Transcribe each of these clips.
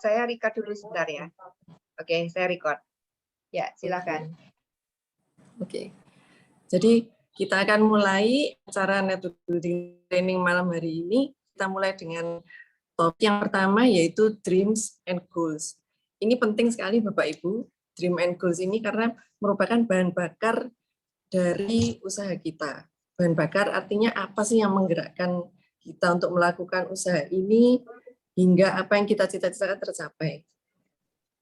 saya record dulu sebentar ya. Oke, saya record. Ya, silakan. Oke. Jadi kita akan mulai acara network building training malam hari ini. Kita mulai dengan topik yang pertama yaitu dreams and goals. Ini penting sekali Bapak Ibu, dream and goals ini karena merupakan bahan bakar dari usaha kita. Bahan bakar artinya apa sih yang menggerakkan kita untuk melakukan usaha ini hingga apa yang kita cita-citakan tercapai.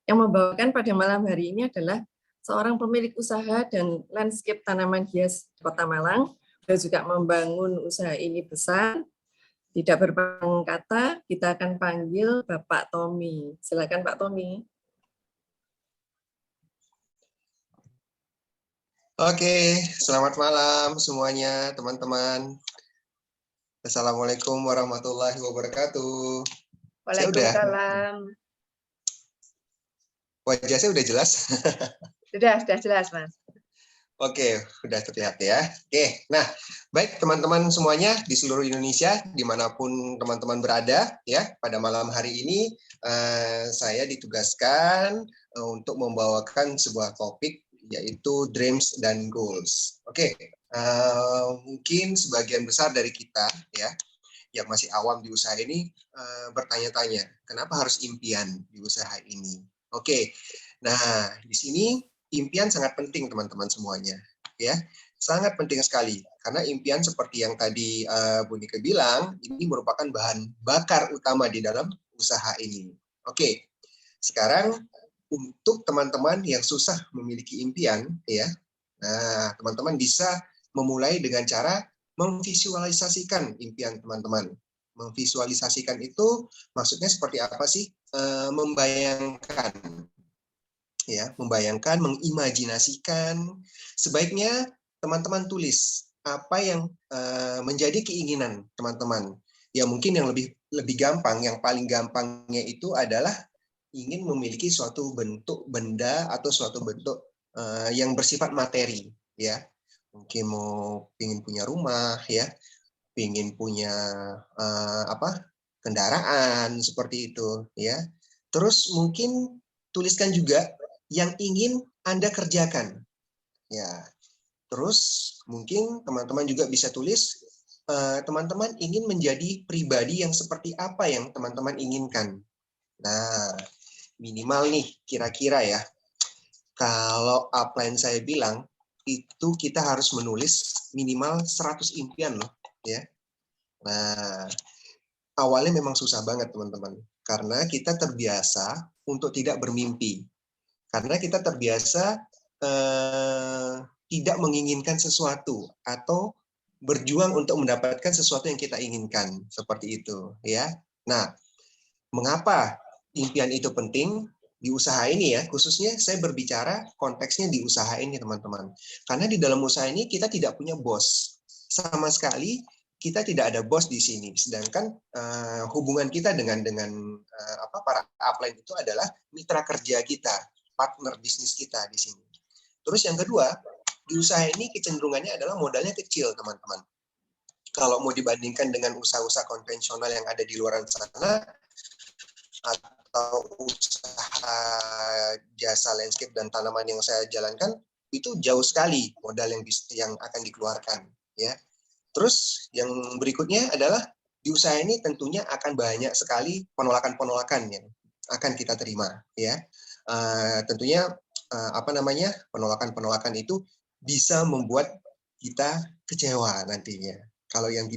Yang membawakan pada malam hari ini adalah seorang pemilik usaha dan landscape tanaman hias di Kota Malang. Beliau juga membangun usaha ini besar. Tidak berpanjang kata, kita akan panggil Bapak Tommy. Silakan Pak Tommy. Oke, selamat malam semuanya teman-teman. Assalamualaikum warahmatullahi wabarakatuh. Waalaikumsalam. Wajah saya udah jelas? Sudah jelas, Mas. Oke, sudah terlihat ya. Oke, nah baik teman-teman semuanya di seluruh Indonesia, dimanapun teman-teman berada, ya pada malam hari ini saya ditugaskan untuk membawakan sebuah topik yaitu dreams dan goals. Oke, mungkin sebagian besar dari kita ya yang masih awam di usaha ini bertanya-tanya, kenapa harus impian di usaha ini? Oke, nah di sini impian sangat penting teman-teman semuanya, ya sangat penting sekali karena impian seperti yang tadi Bu Nike bilang ini merupakan bahan bakar utama di dalam usaha ini. Oke, sekarang untuk teman-teman yang susah memiliki impian, ya, nah teman-teman bisa memulai dengan cara memvisualisasikan impian teman-teman. Memvisualisasikan itu maksudnya seperti apa sih? Membayangkan. Ya, membayangkan, mengimajinasikan. Sebaiknya teman-teman tulis apa yang menjadi keinginan teman-teman. Ya mungkin yang lebih gampang, yang paling gampangnya itu adalah ingin memiliki suatu bentuk benda atau suatu bentuk yang bersifat materi, ya. Mungkin ingin punya rumah, ya, ingin punya kendaraan seperti itu, ya. Terus mungkin tuliskan juga yang ingin Anda kerjakan. Ya. Terus mungkin teman-teman juga bisa tulis teman-teman ingin menjadi pribadi yang seperti apa yang teman-teman inginkan. Nah, minimal nih kira-kira ya. Kalau upline saya bilang itu kita harus menulis minimal 100 impian loh, ya. Nah, awalnya memang susah banget teman-teman karena kita terbiasa untuk tidak bermimpi. Karena kita terbiasa tidak menginginkan sesuatu atau berjuang untuk mendapatkan sesuatu yang kita inginkan, seperti itu, ya. Nah, mengapa impian itu penting di usaha ini ya? Khususnya saya berbicara konteksnya di usaha ini, teman-teman. Karena di dalam usaha ini kita tidak punya bos sama sekali. Kita tidak ada bos di sini, sedangkan hubungan kita dengan para upline itu adalah mitra kerja kita, partner bisnis kita di sini. Terus yang kedua, di usaha ini kecenderungannya adalah modalnya kecil, teman-teman. Kalau mau dibandingkan dengan usaha-usaha konvensional yang ada di luar sana, atau usaha jasa landscape dan tanaman yang saya jalankan, itu jauh sekali modal yang akan dikeluarkan, ya. Terus yang berikutnya adalah di usaha ini tentunya akan banyak sekali penolakan-penolakan yang akan kita terima, ya. Tentunya penolakan-penolakan itu bisa membuat kita kecewa nantinya kalau yang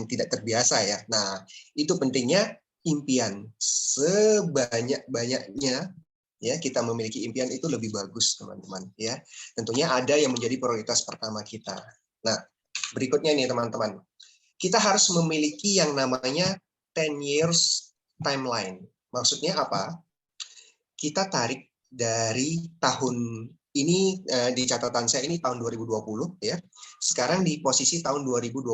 tidak terbiasa ya. Nah, itu pentingnya impian sebanyak-banyaknya ya, kita memiliki impian itu lebih bagus teman-teman ya. Tentunya ada yang menjadi prioritas pertama kita. Nah, berikutnya nih teman-teman, kita harus memiliki yang namanya 10 years timeline. Maksudnya apa? Kita tarik dari tahun ini, di catatan saya ini tahun 2020 ya. Sekarang di posisi tahun 2022,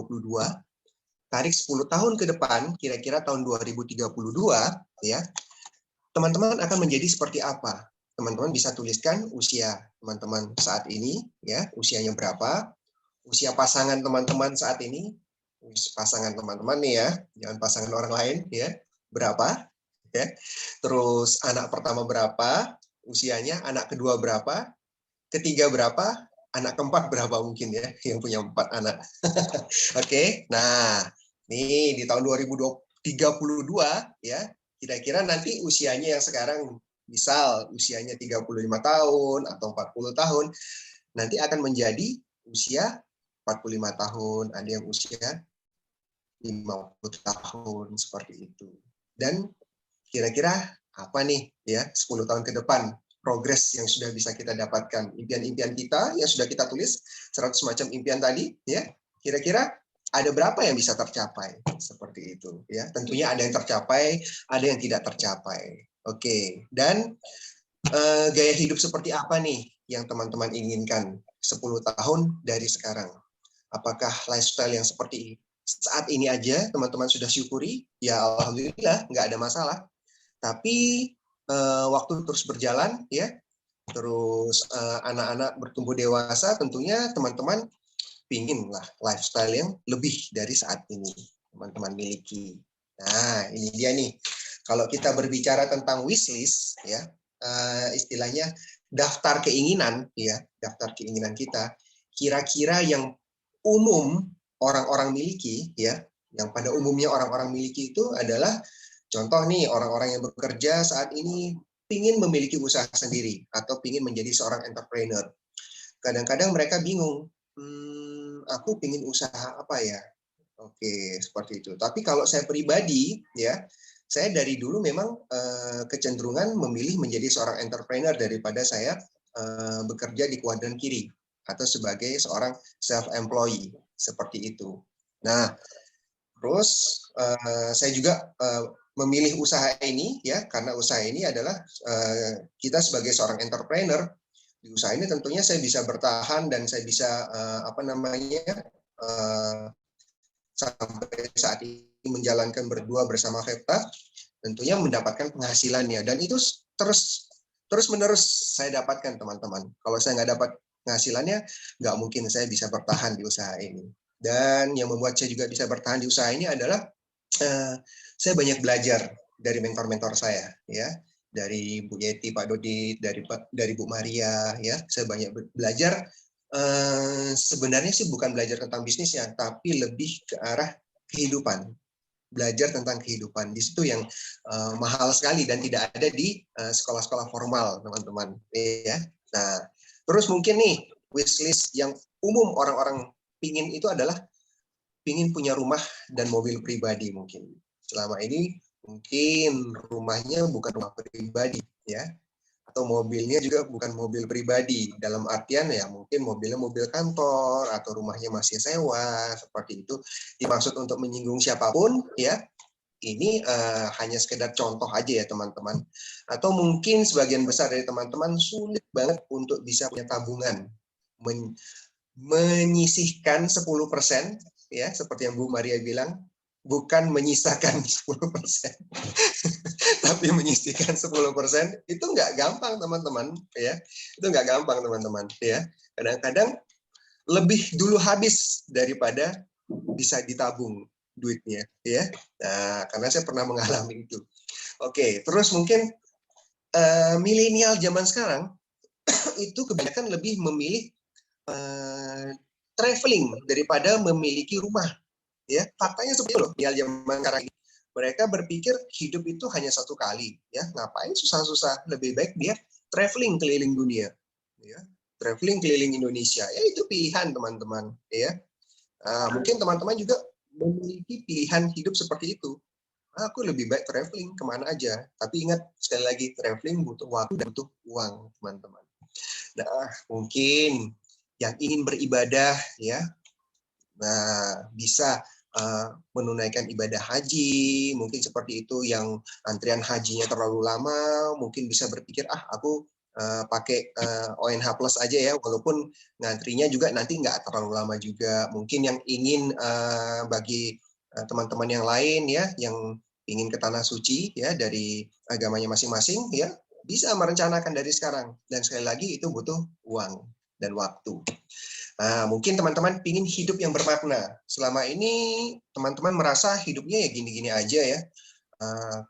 tarik 10 tahun ke depan, kira-kira tahun 2032 ya. Teman-teman akan menjadi seperti apa? Teman-teman bisa tuliskan usia teman-teman saat ini ya, usianya berapa? Usia pasangan teman-teman saat ini, pasangan teman-teman nih ya, jangan pasangan orang lain ya, berapa ya. Terus anak pertama berapa usianya, anak kedua berapa, ketiga berapa, anak keempat berapa mungkin ya yang punya 4 anak. Oke, nah nih di tahun 2032 ya, kira-kira nanti usianya yang sekarang misal usianya 35 tahun atau 40 tahun, nanti akan menjadi usia 45 tahun, ada yang usia 50 tahun seperti itu. Dan kira-kira apa nih ya 10 tahun ke depan progres yang sudah bisa kita dapatkan, impian-impian kita yang sudah kita tulis 100 macam impian tadi ya, kira-kira ada berapa yang bisa tercapai seperti itu ya. Tentunya ada yang tercapai, ada yang tidak tercapai. Oke, dan gaya hidup seperti apa nih yang teman-teman inginkan 10 tahun dari sekarang? Apakah lifestyle yang seperti saat ini aja teman-teman sudah syukuri? Ya alhamdulillah, nggak ada masalah. Tapi waktu terus berjalan ya, terus anak-anak bertumbuh dewasa, tentunya teman-teman pingin lah lifestyle yang lebih dari saat ini teman-teman miliki. Nah ini dia nih, kalau kita berbicara tentang wishlist ya, istilahnya daftar keinginan ya, daftar keinginan kita, kira-kira yang umum orang-orang miliki ya, yang pada umumnya orang-orang miliki itu adalah contoh nih, orang-orang yang bekerja saat ini pingin memiliki usaha sendiri atau pingin menjadi seorang entrepreneur. Kadang-kadang mereka bingung, aku pingin usaha apa ya? Oke, seperti itu. Tapi kalau saya pribadi, ya, saya dari dulu memang kecenderungan memilih menjadi seorang entrepreneur daripada saya bekerja di kuadran kiri atau sebagai seorang self-employee, seperti itu. Nah, terus saya juga memilih usaha ini ya karena usaha ini adalah kita sebagai seorang entrepreneur di usaha ini tentunya saya bisa bertahan dan saya bisa sampai saat ini menjalankan berdua bersama Vepta tentunya mendapatkan penghasilannya dan itu terus menerus saya dapatkan teman-teman. Kalau saya nggak dapat penghasilannya nggak mungkin saya bisa bertahan di usaha ini. Dan yang membuat saya juga bisa bertahan di usaha ini adalah saya banyak belajar dari mentor-mentor saya, ya, dari Bu Yeti, Pak Dodi, dari Bu Maria, ya, saya banyak belajar. Sebenarnya sih bukan belajar tentang bisnisnya, tapi lebih ke arah kehidupan, belajar tentang kehidupan. Di situ yang mahal sekali dan tidak ada di sekolah-sekolah formal, teman-teman. Ya, nah, terus mungkin nih wishlist yang umum orang-orang pingin itu adalah pingin punya rumah dan mobil pribadi mungkin. Selama ini mungkin rumahnya bukan rumah pribadi ya, atau mobilnya juga bukan mobil pribadi. Dalam artian ya mungkin mobilnya mobil kantor atau rumahnya masih sewa seperti itu. Dimaksud untuk menyinggung siapapun ya. Ini hanya sekedar contoh aja ya teman-teman. Atau mungkin sebagian besar dari teman-teman sulit banget untuk bisa punya tabungan. Menyisihkan 10% ya seperti yang Bu Maria bilang, bukan menyisakan 10%, tapi menyisihkan 10% itu nggak gampang teman-teman ya, itu nggak gampang teman-teman ya. Kadang-kadang lebih dulu habis daripada bisa ditabung duitnya ya. Nah, karena saya pernah mengalami itu. Oke, terus mungkin milenial zaman sekarang itu kebanyakan lebih memilih traveling daripada memiliki rumah. Ya, faktanya seperti itu loh. Di zaman sekarang ini mereka berpikir hidup itu hanya satu kali, ya. Ngapain susah-susah? Lebih baik dia traveling keliling dunia, ya. Traveling keliling Indonesia. Ya itu pilihan teman-teman, ya. Mungkin teman-teman juga memiliki pilihan hidup seperti itu. Aku lebih baik traveling kemana aja. Tapi ingat sekali lagi traveling butuh waktu dan butuh uang, teman-teman. Nah, mungkin yang ingin beribadah ya, nah bisa menunaikan ibadah haji, mungkin seperti itu. Yang antrian hajinya terlalu lama, mungkin bisa berpikir aku pakai ONH Plus aja ya, walaupun ngantrinya juga nanti nggak terlalu lama juga. Mungkin yang ingin bagi teman-teman yang lain ya, yang ingin ke tanah suci ya dari agamanya masing-masing ya, bisa merencanakan dari sekarang. Dan sekali lagi itu butuh uang dan waktu. Nah, mungkin teman-teman ingin hidup yang bermakna. Selama ini teman-teman merasa hidupnya ya gini-gini aja ya.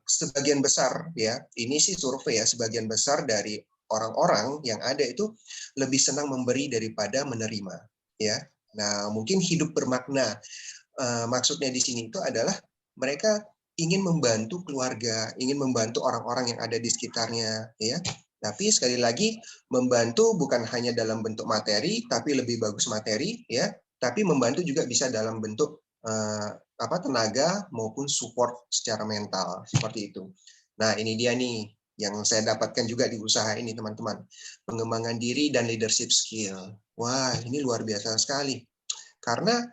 sebagian besar ya, ini sih survei ya, sebagian besar dari orang-orang yang ada itu lebih senang memberi daripada menerima ya. Nah, mungkin hidup bermakna, maksudnya di sini itu adalah mereka ingin membantu keluarga, ingin membantu orang-orang yang ada di sekitarnya ya. Tapi sekali lagi, membantu bukan hanya dalam bentuk materi, tapi lebih bagus materi ya, tapi membantu juga bisa dalam bentuk tenaga maupun support secara mental, seperti itu. Nah, ini dia nih yang saya dapatkan juga di usaha ini, teman-teman. Pengembangan diri dan leadership skill. Wah, ini luar biasa sekali. Karena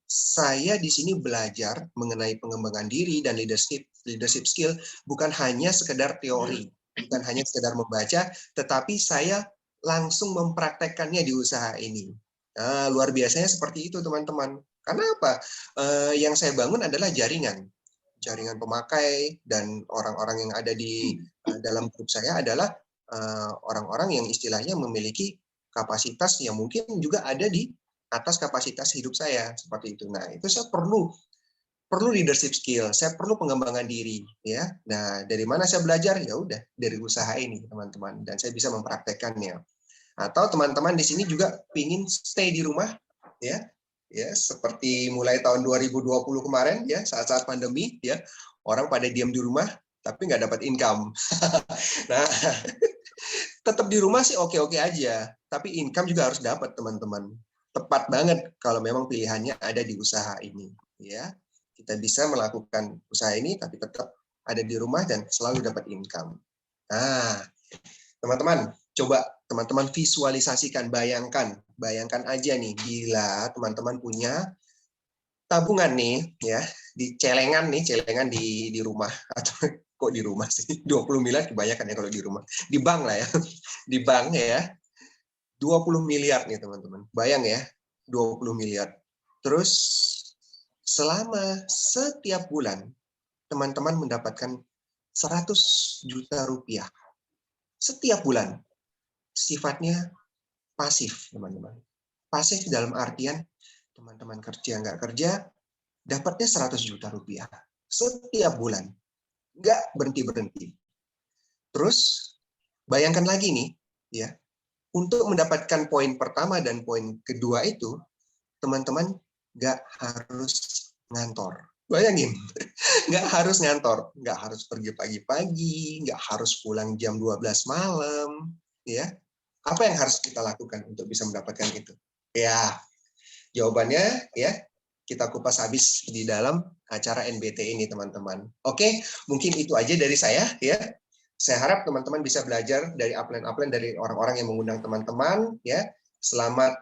saya di sini belajar mengenai pengembangan diri dan leadership skill bukan hanya sekedar teori, bukan hanya sekedar membaca, tetapi saya langsung mempraktekkannya di usaha ini. Nah, luar biasanya seperti itu, teman-teman. Karena apa? Yang saya bangun adalah jaringan pemakai, dan orang-orang yang ada di dalam grup saya adalah orang-orang yang istilahnya memiliki kapasitas yang mungkin juga ada di atas kapasitas hidup saya, seperti itu. Nah, itu saya perlu leadership skill, saya perlu pengembangan diri, ya. Nah, dari mana saya belajar? Ya udah, dari usaha ini, teman-teman, dan saya bisa mempraktekkannya. Atau teman-teman di sini juga pingin stay di rumah, ya, seperti mulai tahun 2020 kemarin, ya, saat-saat pandemi, ya, orang pada diam di rumah, tapi nggak dapat income. Nah, tetap di rumah sih oke-oke aja, tapi income juga harus dapat, teman-teman. Tepat banget kalau memang pilihannya ada di usaha ini, ya. Kita bisa melakukan usaha ini tapi tetap ada di rumah dan selalu dapat income. Nah, teman-teman, coba teman-teman visualisasikan, bayangkan aja nih bila teman-teman punya tabungan nih ya, di celengan di rumah, atau kok di rumah sih, 20 miliar kebanyakan ya kalau di rumah. Di bank lah ya. Di bank ya. 20 miliar nih teman-teman. Bayang ya, 20 miliar. Terus selama setiap bulan teman-teman mendapatkan 100 juta rupiah. Setiap bulan. Sifatnya pasif, teman-teman. Pasif dalam artian teman-teman kerja nggak kerja, dapatnya 100 juta rupiah. Setiap bulan. Nggak berhenti-berhenti. Terus bayangkan lagi nih, ya. Untuk mendapatkan poin pertama dan poin kedua itu, teman-teman nggak harus ngantor. Bayangin, nggak harus ngantor, nggak harus pergi pagi-pagi, nggak harus pulang jam 12 malam, ya. Apa yang harus kita lakukan untuk bisa mendapatkan itu? Ya, jawabannya ya kita kupas habis di dalam acara NBT ini, teman-teman. Oke, mungkin itu aja dari saya, ya. Saya harap teman-teman bisa belajar dari upline dari orang-orang yang mengundang teman-teman, ya. Selamat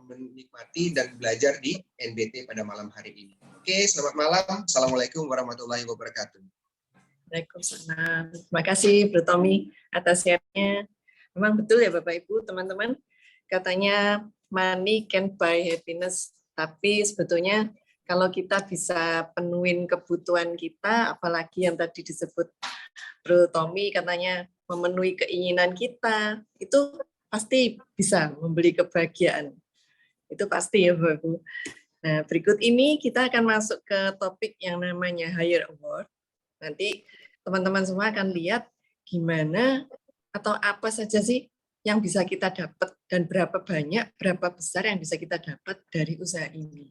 menikmati dan belajar di NBT pada malam hari ini. Oke, selamat malam. Assalamualaikum warahmatullahi wabarakatuh. Waalaikumsalam. Terima kasih, Bro Tommy, atas share-nya. Memang betul ya, Bapak Ibu, teman-teman. Katanya money can buy happiness, tapi sebetulnya kalau kita bisa penuhin kebutuhan kita, apalagi yang tadi disebut Bro Tommy, katanya memenuhi keinginan kita, itu pasti bisa memberi kebahagiaan. Itu pasti ya, Bapak Ibu. Nah, berikut ini kita akan masuk ke topik yang namanya Higher Award. Nanti teman-teman semua akan lihat gimana atau apa saja sih yang bisa kita dapat dan berapa banyak, berapa besar yang bisa kita dapat dari usaha ini.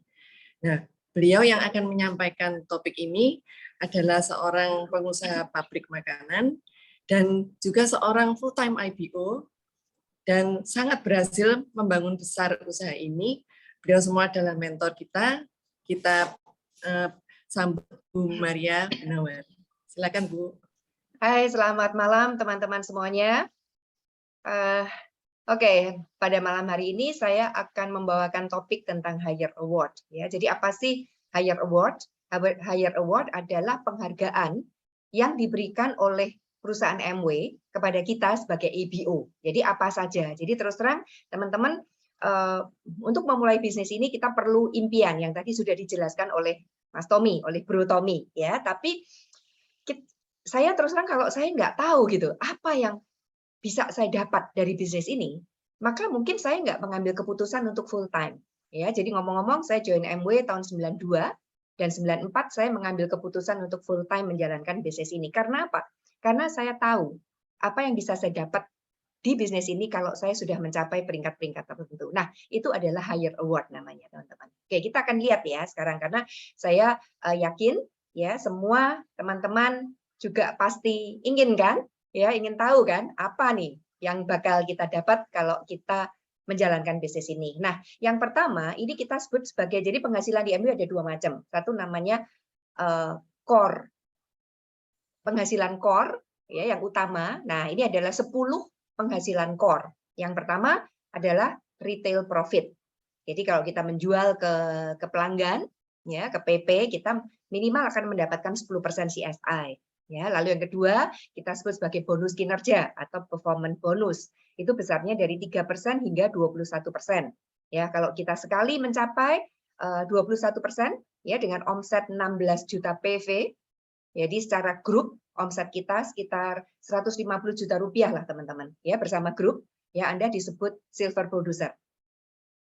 Nah, beliau yang akan menyampaikan topik ini adalah seorang pengusaha pabrik makanan dan juga seorang full-time IBO dan sangat berhasil membangun besar usaha ini. Beliau semua adalah mentor kita. Kita sambut Bu Maria Gunawan. Silakan Bu. Hai, selamat malam teman-teman semuanya. Oke, pada malam hari ini saya akan membawakan topik tentang Higher Award. Ya, jadi apa sih Higher Award? Higher Award adalah penghargaan yang diberikan oleh perusahaan MW kepada kita sebagai ABO. Jadi apa saja? Jadi terus terang teman-teman, untuk memulai bisnis ini kita perlu impian yang tadi sudah dijelaskan oleh Mas Tommy, oleh Bro Tommy. Ya, tapi saya terus terang kalau saya nggak tahu gitu apa yang bisa saya dapat dari bisnis ini, maka mungkin saya nggak mengambil keputusan untuk full time. Ya, jadi ngomong-ngomong saya join MW tahun 92, dan 94 saya mengambil keputusan untuk full time menjalankan bisnis ini. Karena apa? Karena saya tahu apa yang bisa saya dapat di bisnis ini kalau saya sudah mencapai peringkat-peringkat tertentu. Nah, itu adalah higher award namanya, teman-teman. Oke, kita akan lihat ya sekarang, karena saya yakin ya semua teman-teman juga pasti ingin kan, ya ingin tahu kan apa nih yang bakal kita dapat kalau kita menjalankan bisnis ini. Nah, yang pertama ini kita sebut sebagai, jadi penghasilan di MBA ada dua macam. Satu namanya core, penghasilan core ya yang utama. Nah, ini adalah 10 penghasilan core. Yang pertama adalah retail profit. Jadi kalau kita menjual ke pelanggan, ya ke PP, kita minimal akan mendapatkan 10% CSI. Ya, lalu yang kedua kita sebut sebagai bonus kinerja atau performance bonus. Itu besarnya dari 3% hingga 21%. Ya, kalau kita sekali mencapai 21% ya dengan omset 16 juta PV, jadi secara grup omset kita sekitar 150 juta rupiah lah teman-teman. Ya, bersama grup ya Anda disebut silver producer.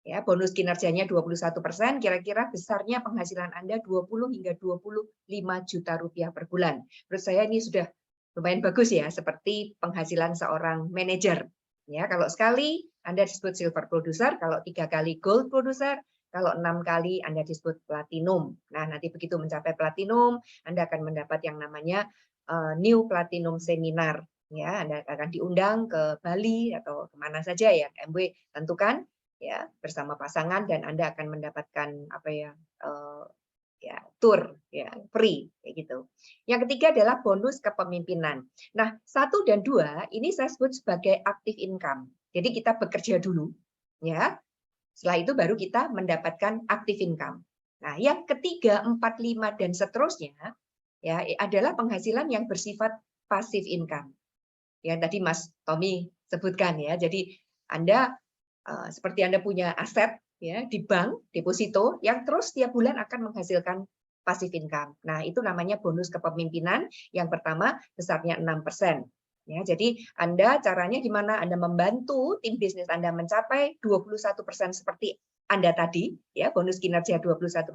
Ya, bonus kinerjanya 21%, kira-kira besarnya penghasilan Anda 20 hingga 25 juta rupiah per bulan. Menurut saya ini sudah lumayan bagus ya, seperti penghasilan seorang manajer. Ya, kalau sekali Anda disebut silver producer, kalau 3 kali gold producer, kalau 6 kali Anda disebut platinum. Nah, nanti begitu mencapai platinum, Anda akan mendapat yang namanya new platinum seminar. Ya, Anda akan diundang ke Bali atau kemana saja yang MW tentukan ya bersama pasangan, dan Anda akan mendapatkan apa ya tour ya free kayak gitu. Yang ketiga adalah bonus kepemimpinan. Nah, 1 dan 2 ini saya sebut sebagai active income. Jadi kita bekerja dulu ya. Setelah itu baru kita mendapatkan active income. Nah, yang ketiga, 4, 5 dan seterusnya ya adalah penghasilan yang bersifat passive income. Yang tadi Mas Tommy sebutkan ya. Jadi Anda seperti Anda punya aset ya di bank, deposito yang terus setiap bulan akan menghasilkan passive income. Nah, itu namanya bonus kepemimpinan. Yang pertama besarnya 6%. Ya, jadi Anda caranya gimana? Anda membantu tim bisnis Anda mencapai 21% seperti Anda tadi, ya bonus kinerja 21%,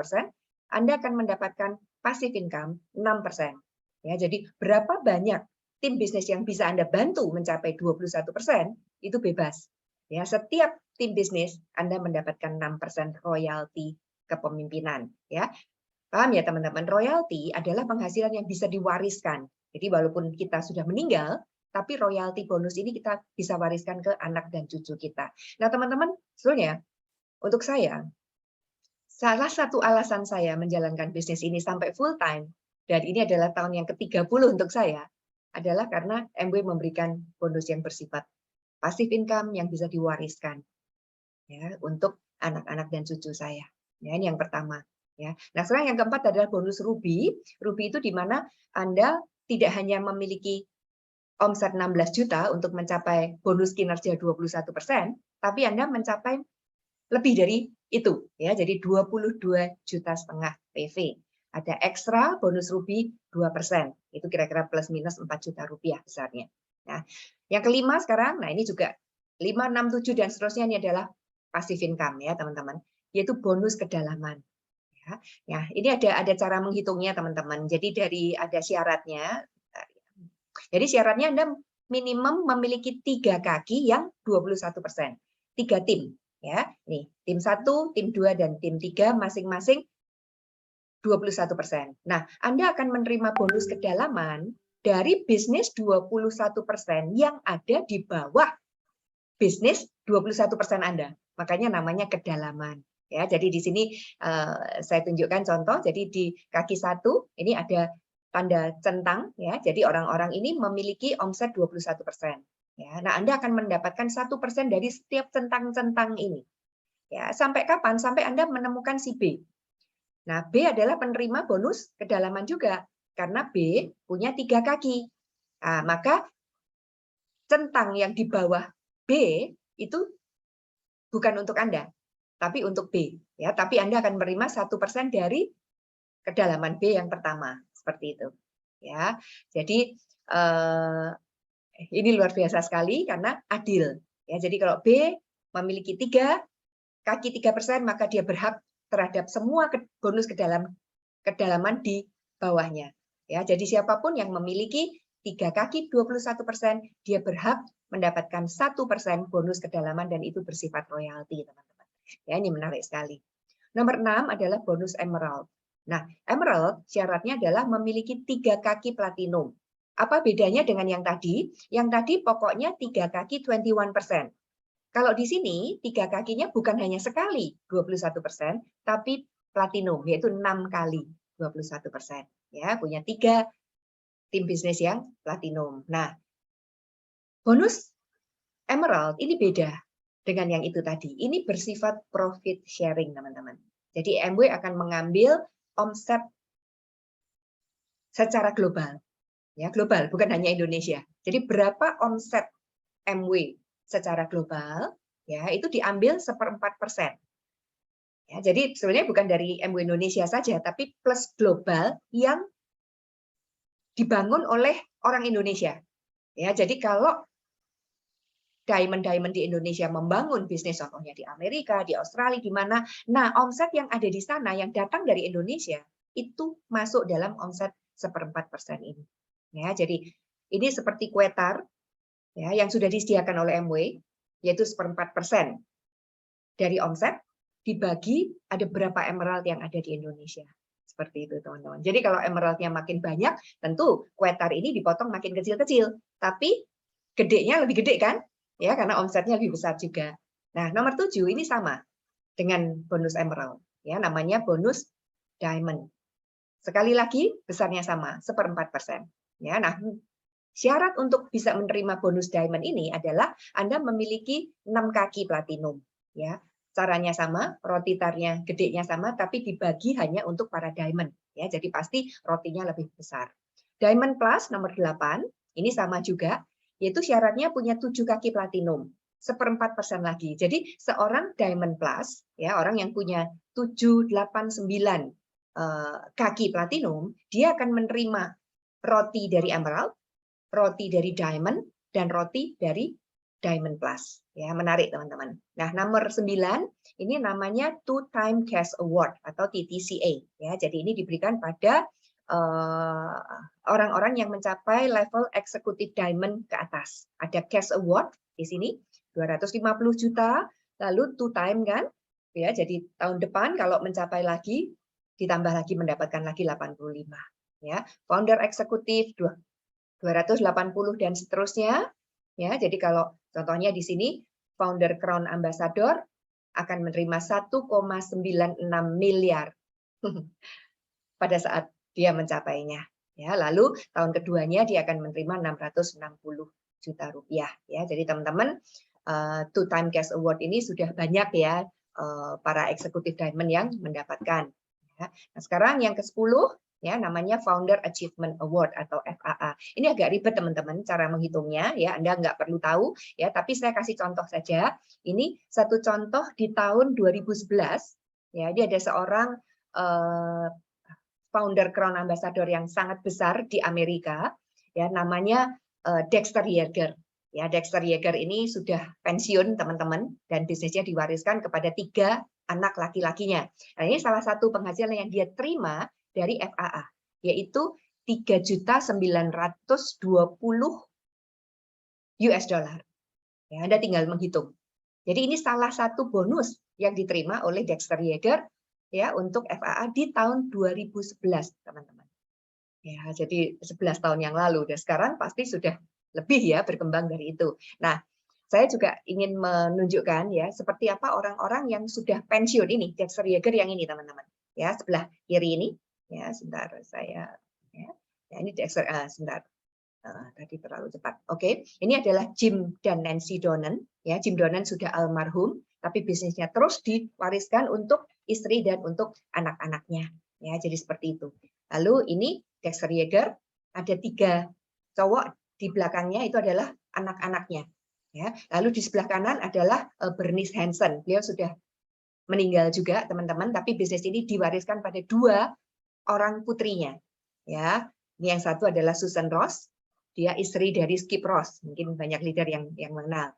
Anda akan mendapatkan passive income 6%. Ya, jadi berapa banyak tim bisnis yang bisa Anda bantu mencapai 21% itu bebas. Ya, setiap tim bisnis Anda mendapatkan 6% royalti kepemimpinan. Ya, paham ya teman-teman? Royalti adalah penghasilan yang bisa diwariskan. Jadi walaupun kita sudah meninggal, tapi royalti bonus ini kita bisa wariskan ke anak dan cucu kita. Nah teman-teman, sebetulnya untuk saya, salah satu alasan saya menjalankan bisnis ini sampai full time, dan ini adalah tahun yang ke-30 untuk saya, adalah karena MW memberikan bonus yang bersifat passive income yang bisa diwariskan ya untuk anak-anak dan cucu saya. Ya, ini yang pertama. Ya. Nah, sekarang yang keempat adalah bonus Ruby. Ruby itu di mana Anda tidak hanya memiliki omset 16 juta untuk mencapai bonus kinerja 21%, tapi Anda mencapai lebih dari itu, ya. Jadi 22,5 juta PV. Ada ekstra bonus Ruby 2%. Itu kira-kira plus minus 4 juta rupiah besarnya. Nah, yang kelima sekarang, nah ini juga 5, 6, 7 dan seterusnya ini adalah passive income ya, teman-teman. Yaitu bonus kedalaman. Ya, ini ada cara menghitungnya, teman-teman. Jadi ada syaratnya. Jadi syaratnya Anda minimum memiliki 3 kaki yang 21%. 3 tim. Ya, nih tim 1, tim 2, dan tim 3 masing-masing 21%. Nah, Anda akan menerima bonus kedalaman dari bisnis 21% yang ada di bawah bisnis 21% Anda. Makanya namanya kedalaman. Ya, jadi di sini saya tunjukkan contoh. Jadi di kaki 1 ini ada tanda centang ya. Jadi orang-orang ini memiliki omset 21%. Ya, nah Anda akan mendapatkan 1% dari setiap centang-centang ini. Ya, sampai kapan? Sampai Anda menemukan si B. Nah, B adalah penerima bonus kedalaman juga karena B punya 3 kaki. Nah, maka centang yang di bawah B itu bukan untuk Anda, tapi untuk B. Ya, tapi Anda akan menerima 1% dari kedalaman B yang pertama, seperti itu. Ya, jadi ini luar biasa sekali karena adil. Ya, jadi kalau B memiliki 3 kaki 3%, maka dia berhak terhadap semua bonus kedalaman kedalaman di bawahnya. Ya, jadi siapapun yang memiliki 3 kaki 21%, dia berhak mendapatkan 1% bonus kedalaman dan itu bersifat royalti, teman-teman. Ya, ini menarik sekali. Nomor 6 adalah bonus emerald. Nah, emerald syaratnya adalah memiliki 3 kaki platinum. Apa bedanya dengan yang tadi? Yang tadi pokoknya 3 kaki 21%. Kalau di sini 3 kakinya bukan hanya sekali 21%, tapi platinum, yaitu 6 kali 21%. Ya, punya 3 tim bisnis yang platinum. Nah, bonus emerald ini beda dengan yang itu tadi. Ini bersifat profit sharing, teman-teman. Jadi MW akan mengambil omset secara global. Ya, global, bukan hanya Indonesia. Jadi berapa omset MW secara global, ya itu diambil 1/4%. Ya, jadi sebenarnya bukan dari MW Indonesia saja, tapi plus global yang dibangun oleh orang Indonesia. Ya, jadi kalau diamond di Indonesia membangun bisnis, contohnya di Amerika, di Australia, di mana, nah omset yang ada di sana yang datang dari Indonesia itu masuk dalam omset 1/4% ini. Ya, jadi ini seperti kuetar ya yang sudah disediakan oleh MW, yaitu 1/4% dari omset dibagi ada berapa emerald yang ada di Indonesia. Seperti itu, teman-teman. Jadi kalau emeraldnya makin banyak, tentu kuetar ini dipotong makin kecil-kecil, tapi gedenya lebih gede kan? Ya, karena omsetnya lebih besar juga. Nah, nomor 7 ini sama dengan bonus emerald, ya, namanya bonus diamond. Sekali lagi besarnya sama, 1/4%. Ya, nah, syarat untuk bisa menerima bonus diamond ini adalah Anda memiliki 6 kaki platinum, ya. Caranya sama, roti tarnya gedenya sama, tapi dibagi hanya untuk para diamond. Ya, jadi pasti rotinya lebih besar. Diamond Plus nomor 8, ini sama juga, yaitu syaratnya punya 7 kaki platinum, 1/4% lagi. Jadi seorang Diamond Plus, ya orang yang punya 7, 8, 9 kaki platinum, dia akan menerima roti dari Emerald, roti dari Diamond, dan roti dari Diamond Plus. Ya, menarik teman-teman. Nah, nomor 9 ini namanya Two-Time Cash Award atau TTCA. Ya, jadi ini diberikan pada orang-orang yang mencapai level eksekutif Diamond ke atas. Ada Cash Award di sini 250 juta, lalu Two-Time kan, ya. Jadi tahun depan kalau mencapai lagi ditambah lagi mendapatkan lagi 85. Ya, Founder eksekutif 280 dan seterusnya. Ya, jadi kalau contohnya di sini founder Crown Ambassador akan menerima 1,96 miliar pada saat dia mencapainya. Ya, lalu tahun keduanya dia akan menerima 660 juta rupiah. Ya, jadi teman-teman Two-Time Cash Award ini sudah banyak ya para eksekutif Diamond yang mendapatkan. Ya. Nah, sekarang yang ke-10 ya namanya Founder Achievement Award atau FAA. Ini agak ribet teman-teman cara menghitungnya ya, Anda nggak perlu tahu ya, tapi saya kasih contoh saja. Ini satu contoh di tahun 2011 ya, dia ada seorang founder Crown Ambassador yang sangat besar di Amerika ya, namanya Dexter Yeager. Ya, Dexter Yeager ini sudah pensiun teman-teman dan bisnisnya diwariskan kepada 3 anak laki-lakinya. Nah, ini salah satu penghasilan yang dia terima dari FAA, yaitu 3.920 US dollar. Ya, Anda tinggal menghitung. Jadi ini salah satu bonus yang diterima oleh Dexter Yeager ya untuk FAA di tahun 2011, teman-teman. Ya, jadi 11 tahun yang lalu dan sekarang pasti sudah lebih ya berkembang dari itu. Nah, saya juga ingin menunjukkan ya seperti apa orang-orang yang sudah pensiun ini, Dexter Yeager yang ini teman-teman. Ya, sebelah kiri ini. Ya, sebentar saya ya. Ini Dexter sebentar. Tadi terlalu cepat. Oke, ini adalah Jim dan Nancy Donen. Ya, Jim Donen sudah almarhum, tapi bisnisnya terus diwariskan untuk istri dan untuk anak-anaknya. Ya, jadi seperti itu. Lalu ini Dexter Yeager, ada 3 cowok di belakangnya itu adalah anak-anaknya. Ya, lalu di sebelah kanan adalah Bernice Hansen. Beliau sudah meninggal juga, teman-teman, tapi bisnis ini diwariskan pada 2 orang putrinya. Ya, ini yang satu adalah Susan Ross, dia istri dari Skip Ross. Mungkin banyak leader yang mengenal.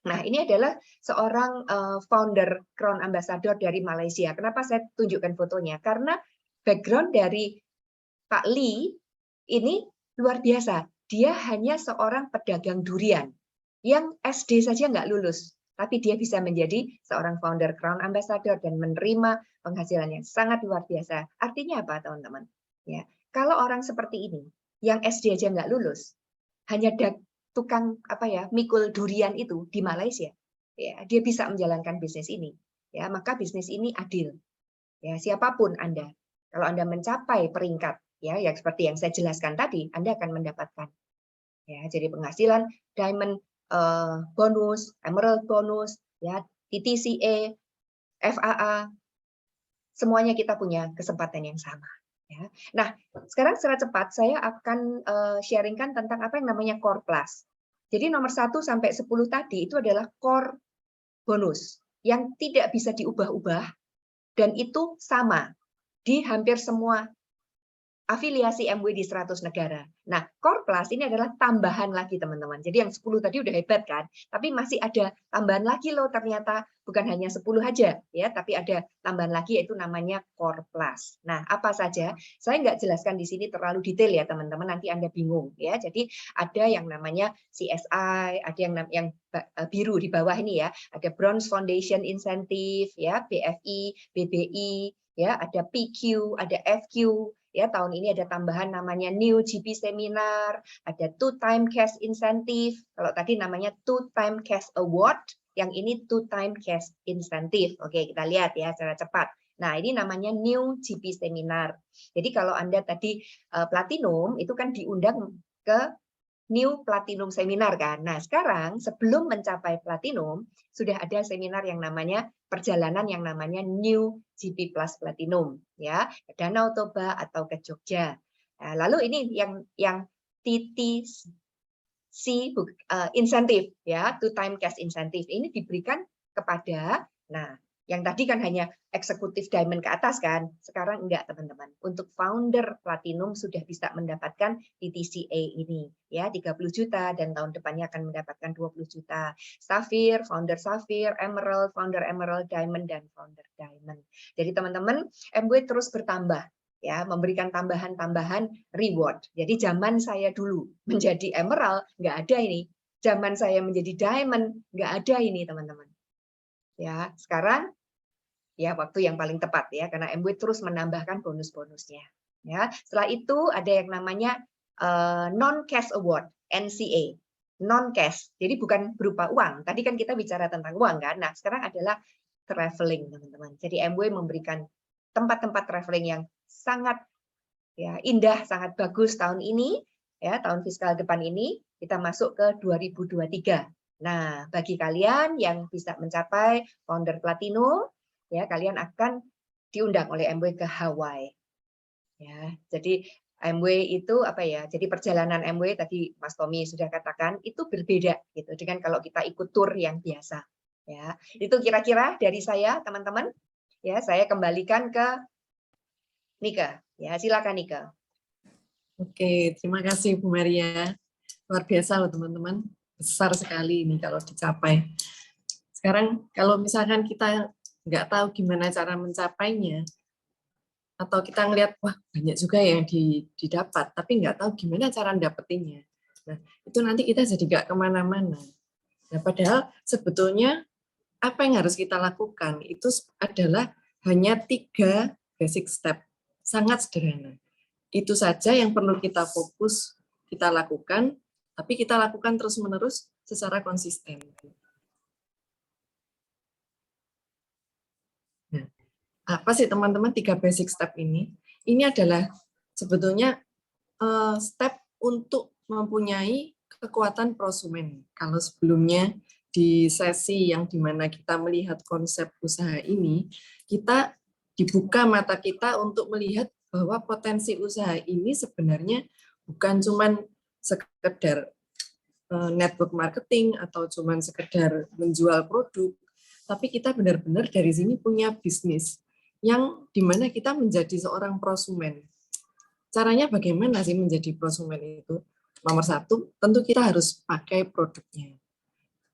Nah, ini adalah seorang founder Crown Ambassador dari Malaysia. Kenapa saya tunjukkan fotonya? Karena background dari Pak Lee ini luar biasa. Dia hanya seorang pedagang durian yang SD saja nggak lulus, tapi dia bisa menjadi seorang founder Crown Ambassador dan menerima penghasilan yang sangat luar biasa. Artinya apa, teman-teman? Ya, kalau orang seperti ini yang SD aja nggak lulus, hanya tukang mikul durian itu di Malaysia, ya, dia bisa menjalankan bisnis ini. Ya, maka bisnis ini adil. Ya, siapapun Anda, kalau Anda mencapai peringkat ya yang seperti yang saya jelaskan tadi, Anda akan mendapatkan ya jadi penghasilan diamond bonus, emerald bonus, ya TTCA, FAA, semuanya kita punya kesempatan yang sama. Ya. Nah, sekarang secara cepat saya akan sharingkan tentang apa yang namanya core plus. Jadi nomor 1 sampai 10 tadi itu adalah core bonus yang tidak bisa diubah-ubah dan itu sama di hampir semua afiliasi MW di 100 negara. Nah, Core Plus ini adalah tambahan lagi, teman-teman. Jadi yang 10 tadi udah hebat kan, tapi masih ada tambahan lagi loh ternyata, bukan hanya 10 aja ya, tapi ada tambahan lagi yaitu namanya Core Plus. Nah, apa saja? Saya nggak jelaskan di sini terlalu detail ya, teman-teman, nanti Anda bingung ya. Jadi ada yang namanya CSI, ada yang biru di bawah ini ya, ada Bronze Foundation Incentive ya, BFI, BBI, ya, ada PQ, ada FQ. Ya, tahun ini ada tambahan namanya New GP Seminar, ada 2-time cash incentive. Kalau tadi namanya 2-time cash award, yang ini 2-time cash incentive. Oke, kita lihat ya secara cepat. Nah, ini namanya New GP Seminar. Jadi kalau Anda tadi platinum, itu kan diundang ke New Platinum Seminar kan. Nah, sekarang sebelum mencapai Platinum, sudah ada seminar yang namanya perjalanan yang namanya New GP Plus Platinum ya, ke Danau Toba atau ke Jogja. Nah, lalu ini yang TTC insentif ya, 2-time cash incentive ini diberikan kepada yang tadi kan hanya eksekutif diamond ke atas kan, sekarang enggak teman-teman. Untuk founder platinum sudah bisa mendapatkan TTCA ini ya 30 juta dan tahun depannya akan mendapatkan 20 juta. Sapphire, founder Sapphire, Emerald, founder Emerald, Diamond dan founder Diamond. Jadi teman-teman, MW terus bertambah ya, memberikan tambahan-tambahan reward. Jadi zaman saya dulu menjadi Emerald nggak ada ini. Zaman saya menjadi Diamond nggak ada ini teman-teman. Ya, sekarang ya waktu yang paling tepat ya karena MW terus menambahkan bonus-bonusnya ya. Setelah itu ada yang namanya non cash award, NCA, non cash, jadi bukan berupa uang. Tadi kan kita bicara tentang uang kan. Nah, sekarang adalah traveling teman-teman. Jadi MW memberikan tempat-tempat traveling yang sangat ya indah, sangat bagus tahun ini ya, tahun fiskal depan ini kita masuk ke 2023. Nah, bagi kalian yang bisa mencapai founder platinum ya, kalian akan diundang oleh MW ke Hawaii. Ya, jadi MW itu apa ya? Jadi perjalanan MW tadi Mas Tommy sudah katakan itu berbeda gitu dengan kalau kita ikut tur yang biasa. Ya, itu kira-kira dari saya, teman-teman. Ya, saya kembalikan ke Nika. Ya, silakan Nika. Oke, terima kasih Bu Maria. Luar biasa loh teman-teman. Besar sekali ini kalau dicapai. Sekarang kalau misalkan kita nggak tahu gimana cara mencapainya, atau kita ngelihat, wah banyak juga yang didapat, tapi nggak tahu gimana cara dapetinnya. Nah, itu nanti kita jadi nggak kemana-mana. Nah, padahal sebetulnya apa yang harus kita lakukan itu adalah hanya 3 basic step, sangat sederhana. Itu saja yang perlu kita fokus, kita lakukan, tapi kita lakukan terus-menerus secara konsisten. Nah, apa sih teman-teman 3 basic step ini? Ini adalah sebetulnya step untuk mempunyai kekuatan prosumen. Kalau sebelumnya di sesi yang dimana kita melihat konsep usaha ini, kita dibuka mata kita untuk melihat bahwa potensi usaha ini sebenarnya bukan cuma sekedar network marketing atau cuma sekedar menjual produk, tapi kita benar-benar dari sini punya bisnis yang dimana kita menjadi seorang prosumen. Caranya bagaimana sih menjadi prosumen itu? Nomor 1, tentu kita harus pakai produknya.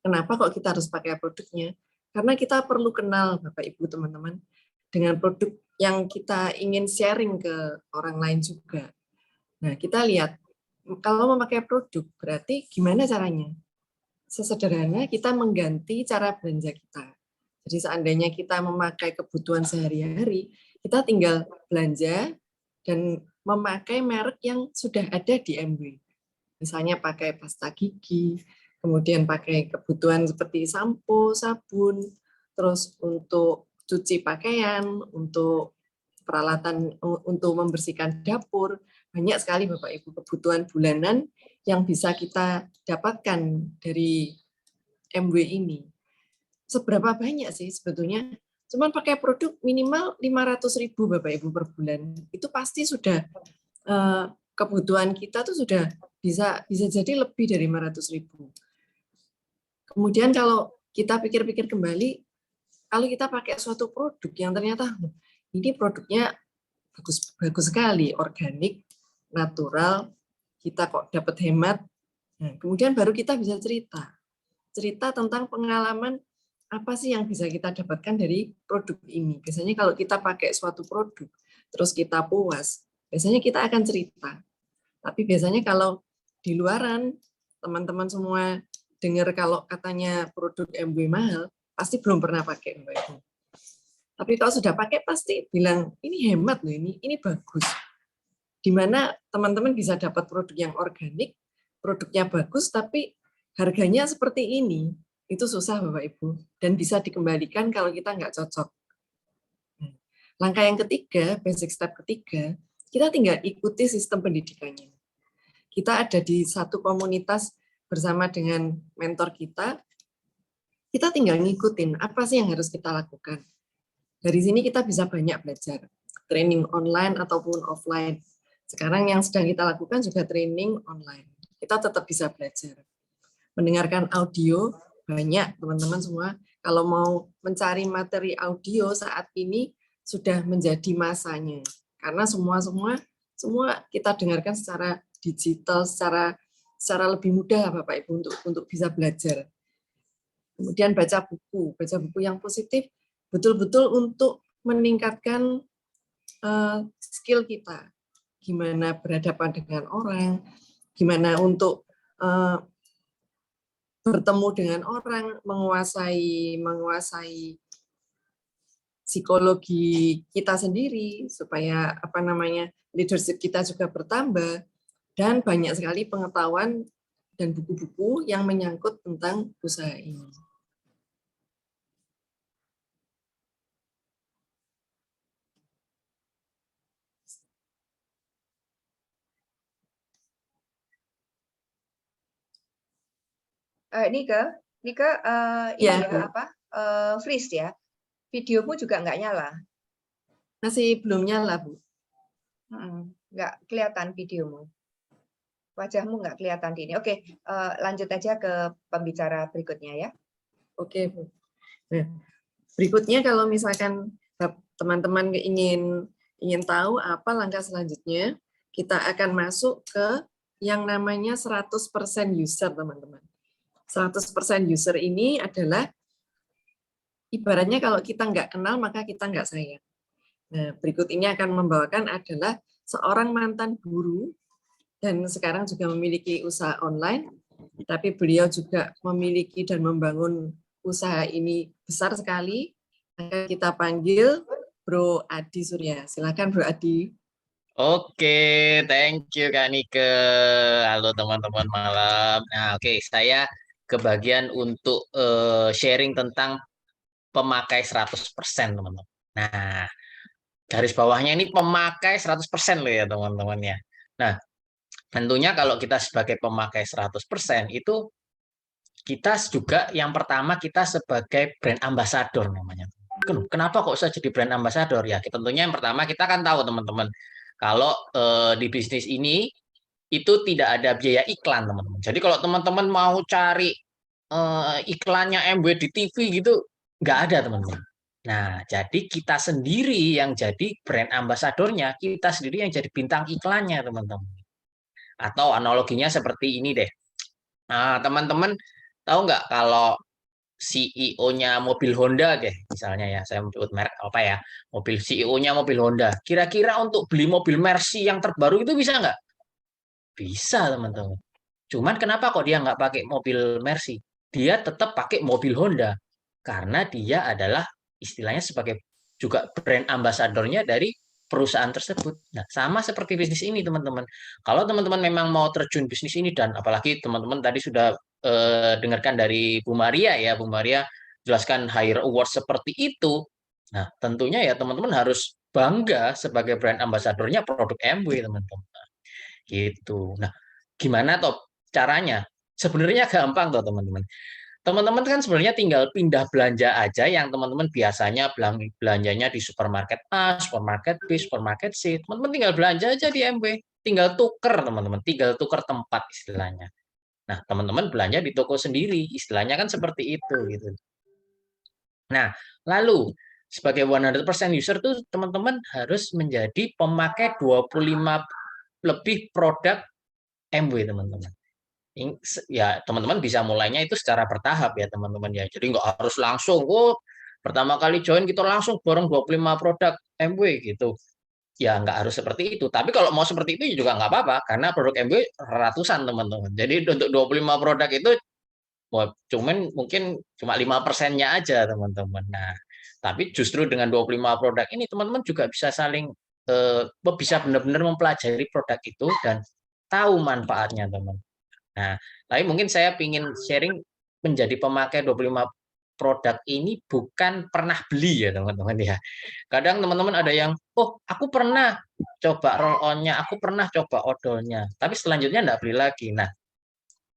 Kenapa kok kita harus pakai produknya? Karena kita perlu kenal, Bapak Ibu teman-teman, dengan produk yang kita ingin sharing ke orang lain juga. Nah, kita lihat, kalau memakai produk, berarti gimana caranya? Sesederhana kita mengganti cara belanja kita. Jadi seandainya kita memakai kebutuhan sehari-hari, kita tinggal belanja dan memakai merek yang sudah ada di MW. Misalnya pakai pasta gigi, kemudian pakai kebutuhan seperti sampo, sabun, terus untuk cuci pakaian, untuk peralatan untuk membersihkan dapur, banyak sekali Bapak Ibu kebutuhan bulanan yang bisa kita dapatkan dari MW ini. Seberapa banyak sih sebetulnya? Cuman pakai produk minimal 500.000 Bapak Ibu per bulan. Itu pasti sudah kebutuhan kita tuh sudah bisa jadi lebih dari 500.000. Kemudian kalau kita pikir-pikir kembali, kalau kita pakai suatu produk yang ternyata ini produknya bagus sekali, organik, natural, kita kok dapat hemat. Nah, kemudian baru kita bisa cerita tentang pengalaman apa sih yang bisa kita dapatkan dari produk ini. Biasanya kalau kita pakai suatu produk, terus kita puas, biasanya kita akan cerita. Tapi biasanya kalau di luaran, teman-teman semua dengar kalau katanya produk MW mahal, pasti belum pernah pakai. Tapi kalau sudah pakai pasti bilang, ini hemat loh, ini bagus. Di mana teman-teman bisa dapat produk yang organik, produknya bagus, tapi harganya seperti ini. Itu susah Bapak Ibu. Dan bisa dikembalikan kalau kita nggak cocok. Langkah yang ketiga, basic step ketiga, kita tinggal ikuti sistem pendidikannya. Kita ada di satu komunitas bersama dengan mentor kita tinggal ngikutin apa sih yang harus kita lakukan. Dari sini kita bisa banyak belajar, training online ataupun offline. Sekarang yang sedang kita lakukan juga training online. Kita tetap bisa belajar. Mendengarkan audio, banyak teman-teman semua. Kalau mau mencari materi audio saat ini sudah menjadi masanya. Karena semua kita dengarkan secara digital, secara lebih mudah Bapak Ibu untuk bisa belajar. Kemudian baca buku yang positif, betul-betul untuk meningkatkan skill kita. Gimana berhadapan dengan orang, gimana untuk bertemu dengan orang, menguasai psikologi kita sendiri supaya leadership kita juga bertambah, dan banyak sekali pengetahuan dan buku-buku yang menyangkut tentang usaha ini. Nike, Ya. freeze ya. Videomu juga nggak nyala. Masih belum nyala, Bu. Nggak kelihatan videomu. Wajahmu nggak kelihatan di ini. Oke, lanjut aja ke pembicara berikutnya ya. Oke, Bu. Nah, berikutnya kalau misalkan teman-teman ingin tahu apa langkah selanjutnya, kita akan masuk ke yang namanya 100% user, teman-teman. 100% user ini adalah ibaratnya kalau kita nggak kenal maka kita nggak sayang. Nah, berikut ini akan membawakan adalah seorang mantan guru dan sekarang juga memiliki usaha online, tapi beliau juga memiliki dan membangun usaha ini besar sekali. Maka kita panggil Bro Adi Surya. Silakan Bro Adi. Oke, thank you Kak Nike. Halo teman-teman malam. Nah, oke, saya kebagian untuk sharing tentang pemakai 100% teman-teman. Nah, garis bawahnya ini pemakai 100% loh ya teman-teman ya. Nah, tentunya kalau kita sebagai pemakai 100% itu kita juga yang pertama kita sebagai brand ambassador namanya. Kenapa kok saya jadi brand ambassador ya? Tentunya yang pertama kita kan tahu teman-teman kalau di bisnis ini itu tidak ada biaya iklan teman-teman. Jadi kalau teman-teman mau cari iklannya MW di TV gitu nggak ada teman-teman. Nah, jadi kita sendiri yang jadi brand ambasadornya, kita sendiri yang jadi bintang iklannya teman-teman. Atau analoginya seperti ini deh. Nah, teman-teman tahu nggak kalau CEO-nya mobil Honda deh, misalnya ya, saya menyebut merek apa ya, mobil CEO-nya mobil Honda. Kira-kira untuk beli mobil Mercy yang terbaru itu bisa nggak? Bisa, teman-teman. Cuman kenapa kok dia nggak pakai mobil Mercy? Dia tetap pakai mobil Honda. Karena dia adalah istilahnya sebagai juga brand ambasadornya dari perusahaan tersebut. Nah, sama seperti bisnis ini, teman-teman. Kalau teman-teman memang mau terjun bisnis ini, dan apalagi teman-teman tadi sudah dengarkan dari Bu Maria ya, Bu Maria jelaskan Hire Award seperti itu. Nah, tentunya ya teman-teman harus bangga sebagai brand ambasadornya produk MW, teman-teman. Gitu. Nah, gimana toh caranya? Sebenarnya gampang toh, teman-teman. Teman-teman kan sebenarnya tinggal pindah belanja aja yang teman-teman biasanya belanjanya di supermarket A, supermarket B, supermarket C. Teman-teman tinggal belanja aja di MW. Tinggal tuker, teman-teman. Tinggal tuker tempat istilahnya. Nah, teman-teman belanja di toko sendiri. Istilahnya kan seperti itu gitu. Nah, lalu sebagai 100% user tuh teman-teman harus menjadi pemakai 25 lebih produk MW, teman-teman. Ya teman-teman bisa mulainya itu secara bertahap ya, teman-teman ya. Jadi nggak harus langsung, oh pertama kali join kita langsung borong 25 produk MW gitu. Ya nggak harus seperti itu. Tapi kalau mau seperti itu juga nggak apa-apa, karena produk MW ratusan, teman-teman. Jadi untuk 25 produk itu, wah, cuman mungkin cuma 5%-nya aja, teman-teman. Nah, tapi justru dengan 25 produk ini teman-teman juga bisa saling bisa benar-benar mempelajari produk itu dan tahu manfaatnya, teman. Nah, tapi mungkin saya ingin sharing menjadi pemakai 25 produk ini bukan pernah beli ya, teman-teman ya. Kadang teman-teman ada yang, oh aku pernah coba roll-on-nya, aku pernah coba odolnya, tapi selanjutnya enggak beli lagi. Nah,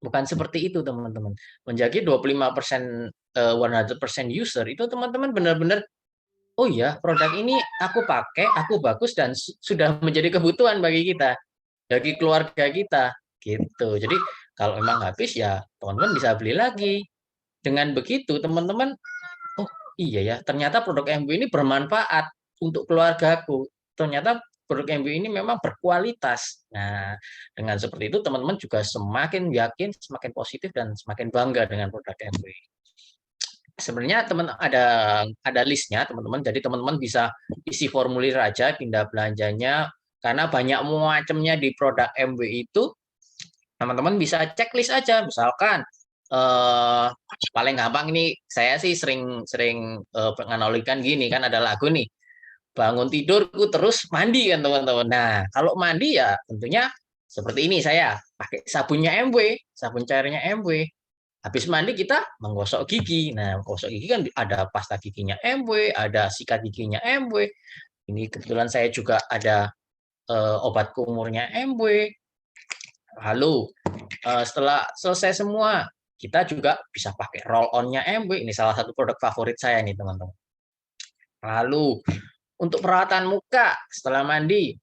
bukan seperti itu, teman-teman. Menjadi 25% 100% user itu teman-teman benar-benar, oh ya produk ini aku pakai, aku bagus dan sudah menjadi kebutuhan bagi kita, bagi keluarga kita gitu. Jadi kalau memang habis ya teman-teman bisa beli lagi. Dengan begitu teman-teman, oh iya ya ternyata produk MW ini bermanfaat untuk keluargaku. Ternyata produk MW ini memang berkualitas. Nah, dengan seperti itu teman-teman juga semakin yakin, semakin positif dan semakin bangga dengan produk MW. Sebenarnya teman ada listnya, teman-teman. Jadi teman-teman bisa isi formulir aja pindah belanjanya, karena banyak macamnya di produk MW itu. Teman-teman bisa checklist aja, misalkan paling gampang ini saya sih sering menganalogikan gini, kan ada lagu nih, bangun tidurku terus mandi kan, teman-teman. Nah, kalau mandi ya tentunya seperti ini, saya pakai sabunnya MW, sabun cairnya MW. Habis mandi kita menggosok gigi. Nah, menggosok gigi kan ada pasta giginya MW, ada sikat giginya MW. Ini kebetulan saya juga ada obat kumurnya MW. Lalu setelah selesai semua, kita juga bisa pakai roll-on-nya MW. Ini salah satu produk favorit saya nih, teman-teman. Lalu untuk perawatan muka setelah mandi,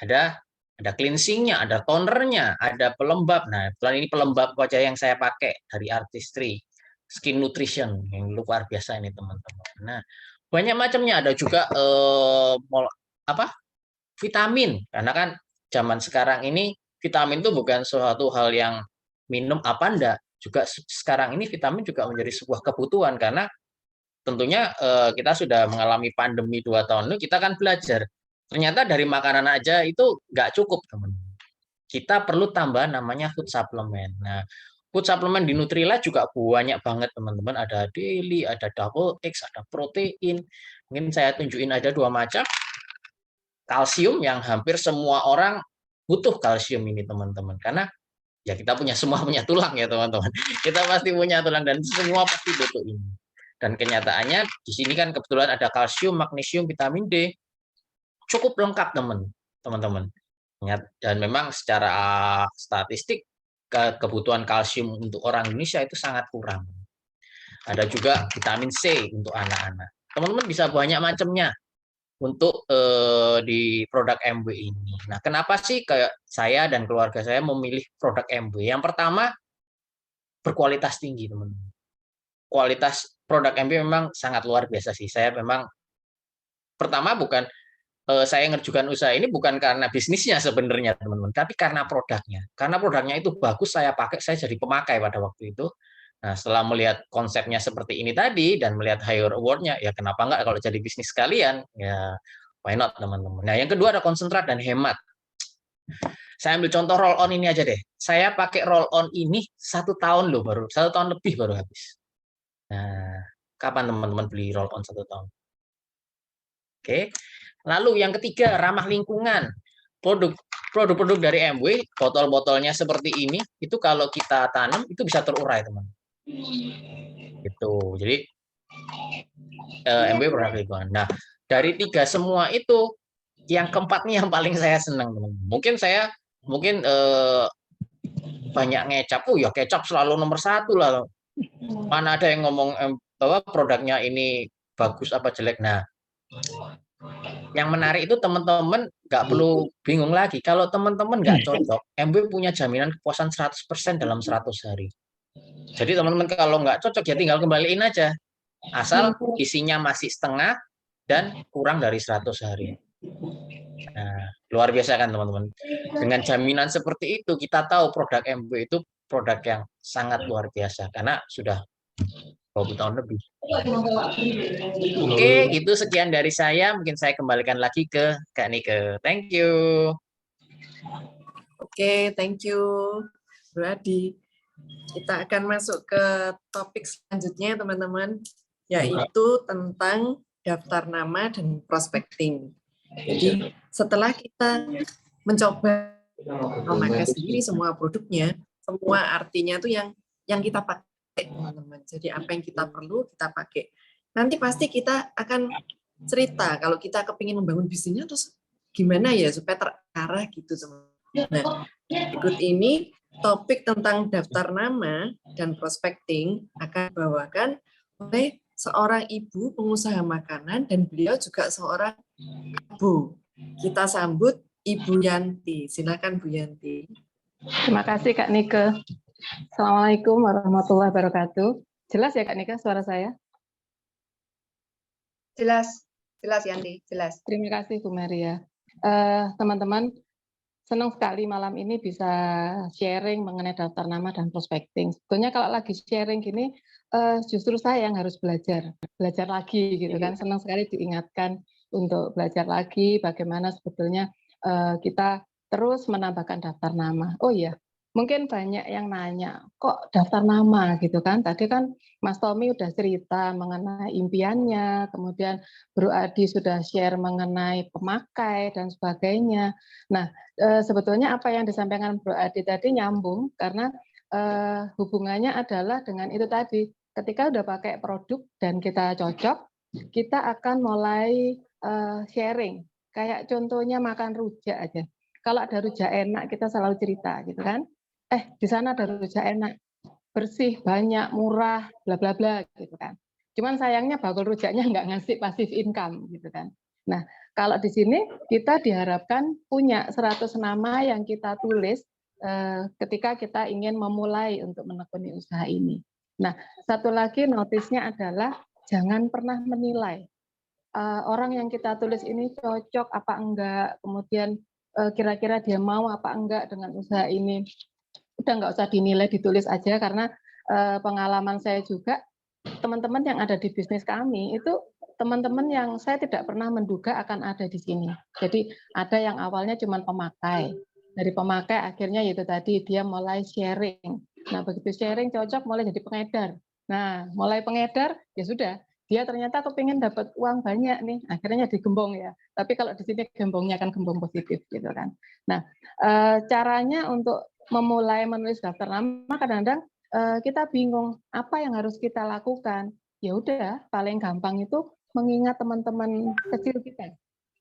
ada cleansing-nya, ada tonernya, ada pelembab. Nah, ini pelembab wajah yang saya pakai dari Artistry Skin Nutrition, yang luar biasa ini, teman-teman. Nah, banyak macamnya. Ada juga vitamin, karena kan zaman sekarang ini vitamin itu bukan suatu hal yang minum apa enggak, juga sekarang ini vitamin juga menjadi sebuah kebutuhan, karena tentunya kita sudah mengalami pandemi 2 tahun ini, kita kan belajar ternyata dari makanan aja itu nggak cukup, teman-teman. Kita perlu tambah namanya food supplement. Nah, food supplement di Nutrilite juga banyak banget, teman-teman. Ada daily, ada double X, ada protein. Mungkin saya tunjukin aja 2 macam. Kalsium yang hampir semua orang butuh kalsium ini, teman-teman, karena ya kita semua punya tulang ya, teman-teman. Kita pasti punya tulang dan semua pasti butuh ini. Dan kenyataannya di sini kan kebetulan ada kalsium, magnesium, vitamin D, cukup lengkap, teman-teman. Dan memang secara statistik kebutuhan kalsium untuk orang Indonesia itu sangat kurang. Ada juga vitamin C untuk anak-anak. Teman-teman bisa banyak macamnya untuk di produk MW ini. Nah, kenapa sih kayak saya dan keluarga saya memilih produk MW? Yang pertama, berkualitas tinggi, teman-teman. Kualitas produk MW memang sangat luar biasa sih. Saya memang pertama bukan saya ngerjukan usaha ini bukan karena bisnisnya sebenarnya, teman-teman, tapi karena produknya. Karena produknya itu bagus, saya pakai, saya jadi pemakai pada waktu itu. Nah, setelah melihat konsepnya seperti ini tadi dan melihat higher award-nya, ya kenapa nggak kalau jadi bisnis sekalian? Ya, why not, teman-teman. Nah, yang kedua ada konsentrat dan hemat. Saya ambil contoh roll on ini aja deh. Saya pakai roll on ini 1 tahun loh, baru 1 tahun lebih baru habis. Nah, kapan teman-teman beli roll on 1 tahun? Oke. Lalu yang ketiga, ramah lingkungan. Produk-produk dari MW, botol-botolnya seperti ini, itu kalau kita tanam itu bisa terurai, teman. Gitu. Jadi MW produk lingkungan. Nah, dari 3 semua itu, yang keempat nih yang paling saya senang, teman. Mungkin banyak ngecap, ya kecap selalu nomor 1 lah. Mana ada yang ngomong bahwa produknya ini bagus apa jelek. Nah, yang menarik itu teman-teman nggak perlu bingung lagi. Kalau teman-teman nggak cocok, MW punya jaminan kepuasan 100% dalam 100 hari. Jadi teman-teman kalau nggak cocok ya tinggal kembaliin aja. Asal isinya masih setengah dan kurang dari 100 hari. Nah, luar biasa kan teman-teman. Dengan jaminan seperti itu, kita tahu produk MW itu produk yang sangat luar biasa. Karena sudah 20 tahun lebih. Oke, itu sekian dari saya. Mungkin saya kembalikan lagi ke Kak Nike. Thank you. Oke, thank you, Bro Adi. Kita akan masuk ke topik selanjutnya, teman-teman, yaitu tentang daftar nama dan prospecting. Jadi, setelah kita mencoba memakai sendiri semua produknya, semua artinya itu yang kita pakai, teman-teman. Jadi, apa yang kita perlu, kita pakai. Nanti pasti kita akan cerita, kalau kita kepingin membangun bisnisnya, terus gimana ya supaya terarah gitu, teman-teman. Nah, berikut ini topik tentang daftar nama dan prospecting akan dibawakan oleh seorang ibu pengusaha makanan dan beliau juga seorang ibu. Kita sambut Ibu Yanti. Silakan Bu Yanti. Terima kasih Kak Nike. Assalamualaikum warahmatullahi wabarakatuh. Jelas ya Kak Nike suara saya? Jelas, jelas Yanti, jelas. Terima kasih Bu Maria. Teman-teman, senang sekali malam ini bisa sharing mengenai daftar nama dan prospecting. Sebetulnya kalau lagi sharing gini, justru saya yang harus belajar lagi gitu kan. Senang sekali diingatkan untuk belajar lagi bagaimana sebetulnya kita terus menambahkan daftar nama. Oh iya, mungkin banyak yang nanya, kok daftar nama gitu kan? Tadi kan Mas Tommy udah cerita mengenai impiannya, kemudian Bro Adi sudah share mengenai pemakai dan sebagainya. Nah, sebetulnya apa yang disampaikan Bro Adi tadi nyambung karena hubungannya adalah dengan itu tadi. Ketika udah pakai produk dan kita cocok, kita akan mulai sharing. Kayak contohnya makan rujak aja. Kalau ada rujak enak kita selalu cerita gitu kan. Di sana ada rujak enak, bersih, banyak, murah, bla bla bla gitu kan. Cuman sayangnya bakul rujaknya nggak ngasih passive income gitu kan. Nah, kalau di sini kita diharapkan punya 100 nama yang kita tulis ketika kita ingin memulai untuk menekuni usaha ini. Nah, satu lagi notisnya adalah jangan pernah menilai. Orang yang kita tulis ini cocok apa enggak, kemudian kira-kira dia mau apa enggak dengan usaha ini. Udah nggak usah dinilai, ditulis aja karena pengalaman saya juga teman-teman yang ada di bisnis kami itu teman-teman yang saya tidak pernah menduga akan ada di sini. Jadi ada yang awalnya cuma pemakai. Dari pemakai akhirnya itu tadi dia mulai sharing. Nah, begitu sharing cocok mulai jadi pengedar. Nah, mulai pengedar ya sudah, dia ternyata kepingin dapat uang banyak nih, akhirnya digembong ya. Tapi kalau di sini gembongnya kan gembong positif gitu kan. Nah, caranya untuk memulai menulis daftar nama kadang-kadang kita bingung apa yang harus kita lakukan. Ya udah, paling gampang itu mengingat teman-teman kecil kita,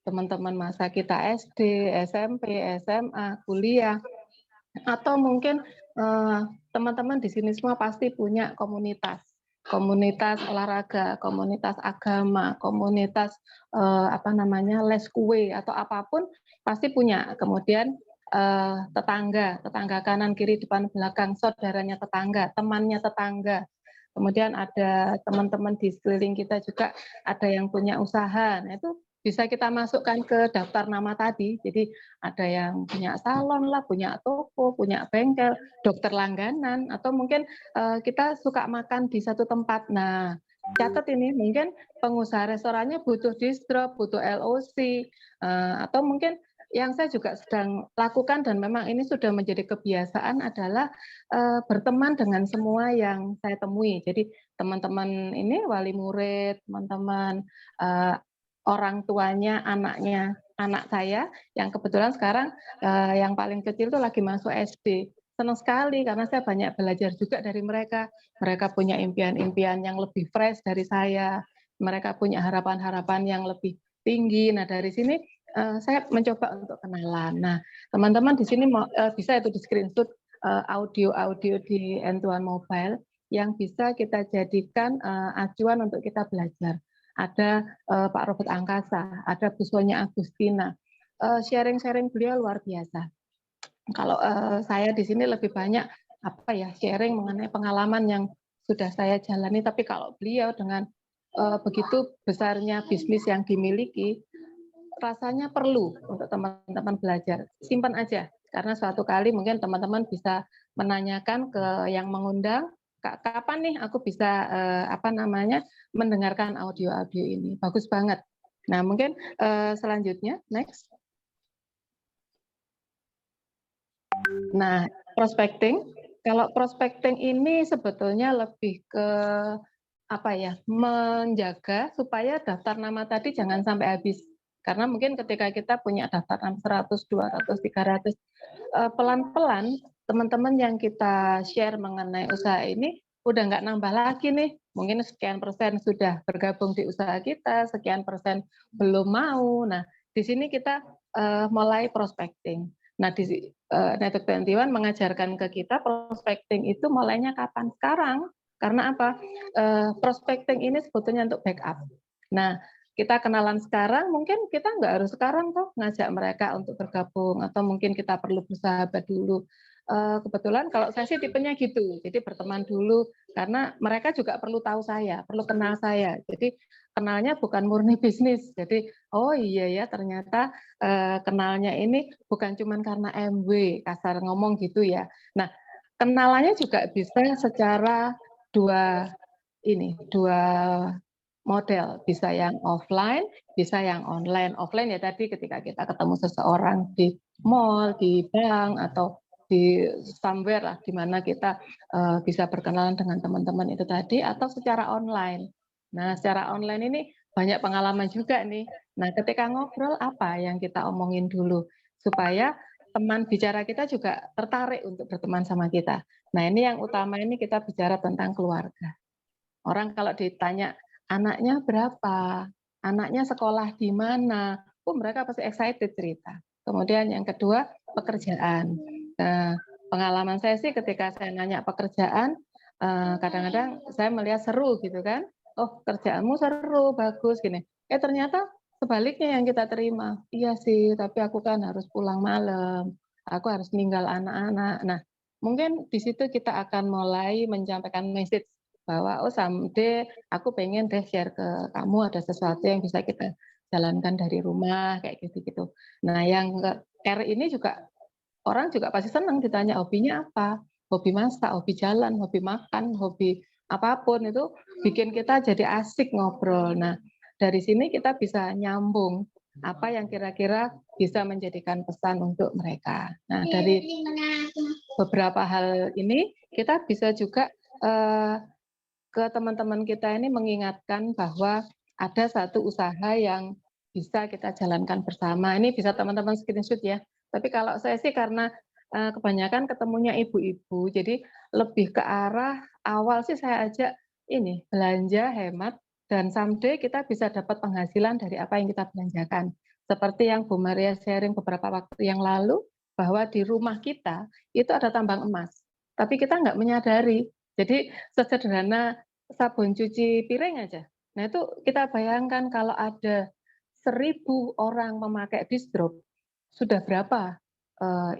teman-teman masa kita SD, SMP, SMA, kuliah, atau mungkin teman-teman di sini semua pasti punya komunitas olahraga, komunitas agama, komunitas les kue atau apapun pasti punya. Kemudian tetangga kanan kiri depan belakang, saudaranya tetangga, temannya tetangga. Kemudian ada teman-teman di sekeliling kita juga ada yang punya usaha. Nah, itu bisa kita masukkan ke daftar nama tadi. Jadi ada yang punya salon lah, punya toko, punya bengkel, dokter langganan, atau mungkin kita suka makan di satu tempat. Nah, catat ini, mungkin pengusaha restorannya butuh distro, butuh LOC, atau mungkin yang saya juga sedang lakukan dan memang ini sudah menjadi kebiasaan adalah berteman dengan semua yang saya temui. Jadi teman-teman ini wali murid, teman-teman orang tuanya, anaknya, anak saya yang kebetulan sekarang yang paling kecil itu lagi masuk SD. Senang sekali karena saya banyak belajar juga dari mereka. Mereka punya impian-impian yang lebih fresh dari saya. Mereka punya harapan-harapan yang lebih tinggi. Nah, dari sini saya mencoba untuk kenalan. Nah, teman-teman di sini bisa itu di screenshot audio-audio di N1 Mobile yang bisa kita jadikan acuan untuk kita belajar. Ada Pak Robert Angkasa, ada Bu Sonia Agustina. Sharing-sharing beliau luar biasa. Kalau saya di sini lebih banyak sharing mengenai pengalaman yang sudah saya jalani, tapi kalau beliau dengan begitu besarnya bisnis yang dimiliki, rasanya perlu untuk teman-teman belajar. Simpan aja, karena suatu kali mungkin teman-teman bisa menanyakan ke yang mengundang, kapan nih aku bisa mendengarkan audio-audio ini. Bagus banget. Nah, mungkin selanjutnya, next. Nah, prospecting. Kalau prospecting ini sebetulnya lebih ke menjaga supaya daftar nama tadi jangan sampai habis. Karena mungkin ketika kita punya daftar 100, 200, 300, pelan-pelan teman-teman yang kita share mengenai usaha ini udah nggak nambah lagi nih. Mungkin sekian persen sudah bergabung di usaha kita, sekian persen belum mau. Nah, di sini kita mulai prospecting. Nah, di Network 21 mengajarkan ke kita prospecting itu mulainya kapan? Sekarang. Karena apa? Prospecting ini sebetulnya untuk backup. Nah, kita kenalan sekarang, mungkin kita nggak harus sekarang toh ngajak mereka untuk bergabung, atau mungkin kita perlu bersahabat dulu. Kebetulan kalau saya sih tipenya gitu, jadi berteman dulu, karena mereka juga perlu tahu saya, perlu kenal saya. Jadi kenalnya bukan murni bisnis. Jadi, oh iya ya ternyata kenalnya ini bukan cuma karena MW, kasar ngomong gitu ya. Nah, kenalannya juga bisa secara dua model, bisa yang offline, bisa yang online. Offline ya tadi ketika kita ketemu seseorang di mall, di bank, atau di somewhere lah di mana kita bisa berkenalan dengan teman-teman itu tadi, atau secara online. Nah, secara online ini banyak pengalaman juga nih. Nah, ketika ngobrol apa yang kita omongin dulu supaya teman bicara kita juga tertarik untuk berteman sama kita. Nah, ini yang utama ini kita bicara tentang keluarga. Orang kalau ditanya anaknya berapa, anaknya sekolah di mana, mereka pasti excited cerita. Kemudian yang kedua, pekerjaan. Nah, pengalaman saya sih ketika saya nanya pekerjaan, kadang-kadang saya melihat seru gitu kan. Oh, kerjaanmu seru, bagus gini. Ternyata sebaliknya yang kita terima. Iya sih, tapi aku kan harus pulang malam. Aku harus tinggal anak-anak. Nah, mungkin di situ kita akan mulai menyampaikan message bahwa someday aku pengen deh share ke kamu ada sesuatu yang bisa kita jalankan dari rumah kayak gitu-gitu. Nah, yang R ini juga orang juga pasti senang ditanya hobinya apa, hobi masak, hobi jalan, hobi makan, hobi apapun itu bikin kita jadi asik ngobrol. Nah, dari sini kita bisa nyambung apa yang kira-kira bisa menjadikan pesan untuk mereka. Nah, dari beberapa hal ini kita bisa juga ke teman-teman kita ini mengingatkan bahwa ada satu usaha yang bisa kita jalankan bersama. Ini bisa teman-teman screenshot ya. Tapi kalau saya sih karena kebanyakan ketemunya ibu-ibu, jadi lebih ke arah awal sih saya ajak ini belanja hemat dan someday kita bisa dapat penghasilan dari apa yang kita belanjakan. Seperti yang Bu Maria sharing beberapa waktu yang lalu bahwa di rumah kita itu ada tambang emas, tapi kita nggak menyadari. Jadi sesederhana sabun cuci piring aja. Nah, itu kita bayangkan kalau ada 1.000 orang memakai distro, sudah berapa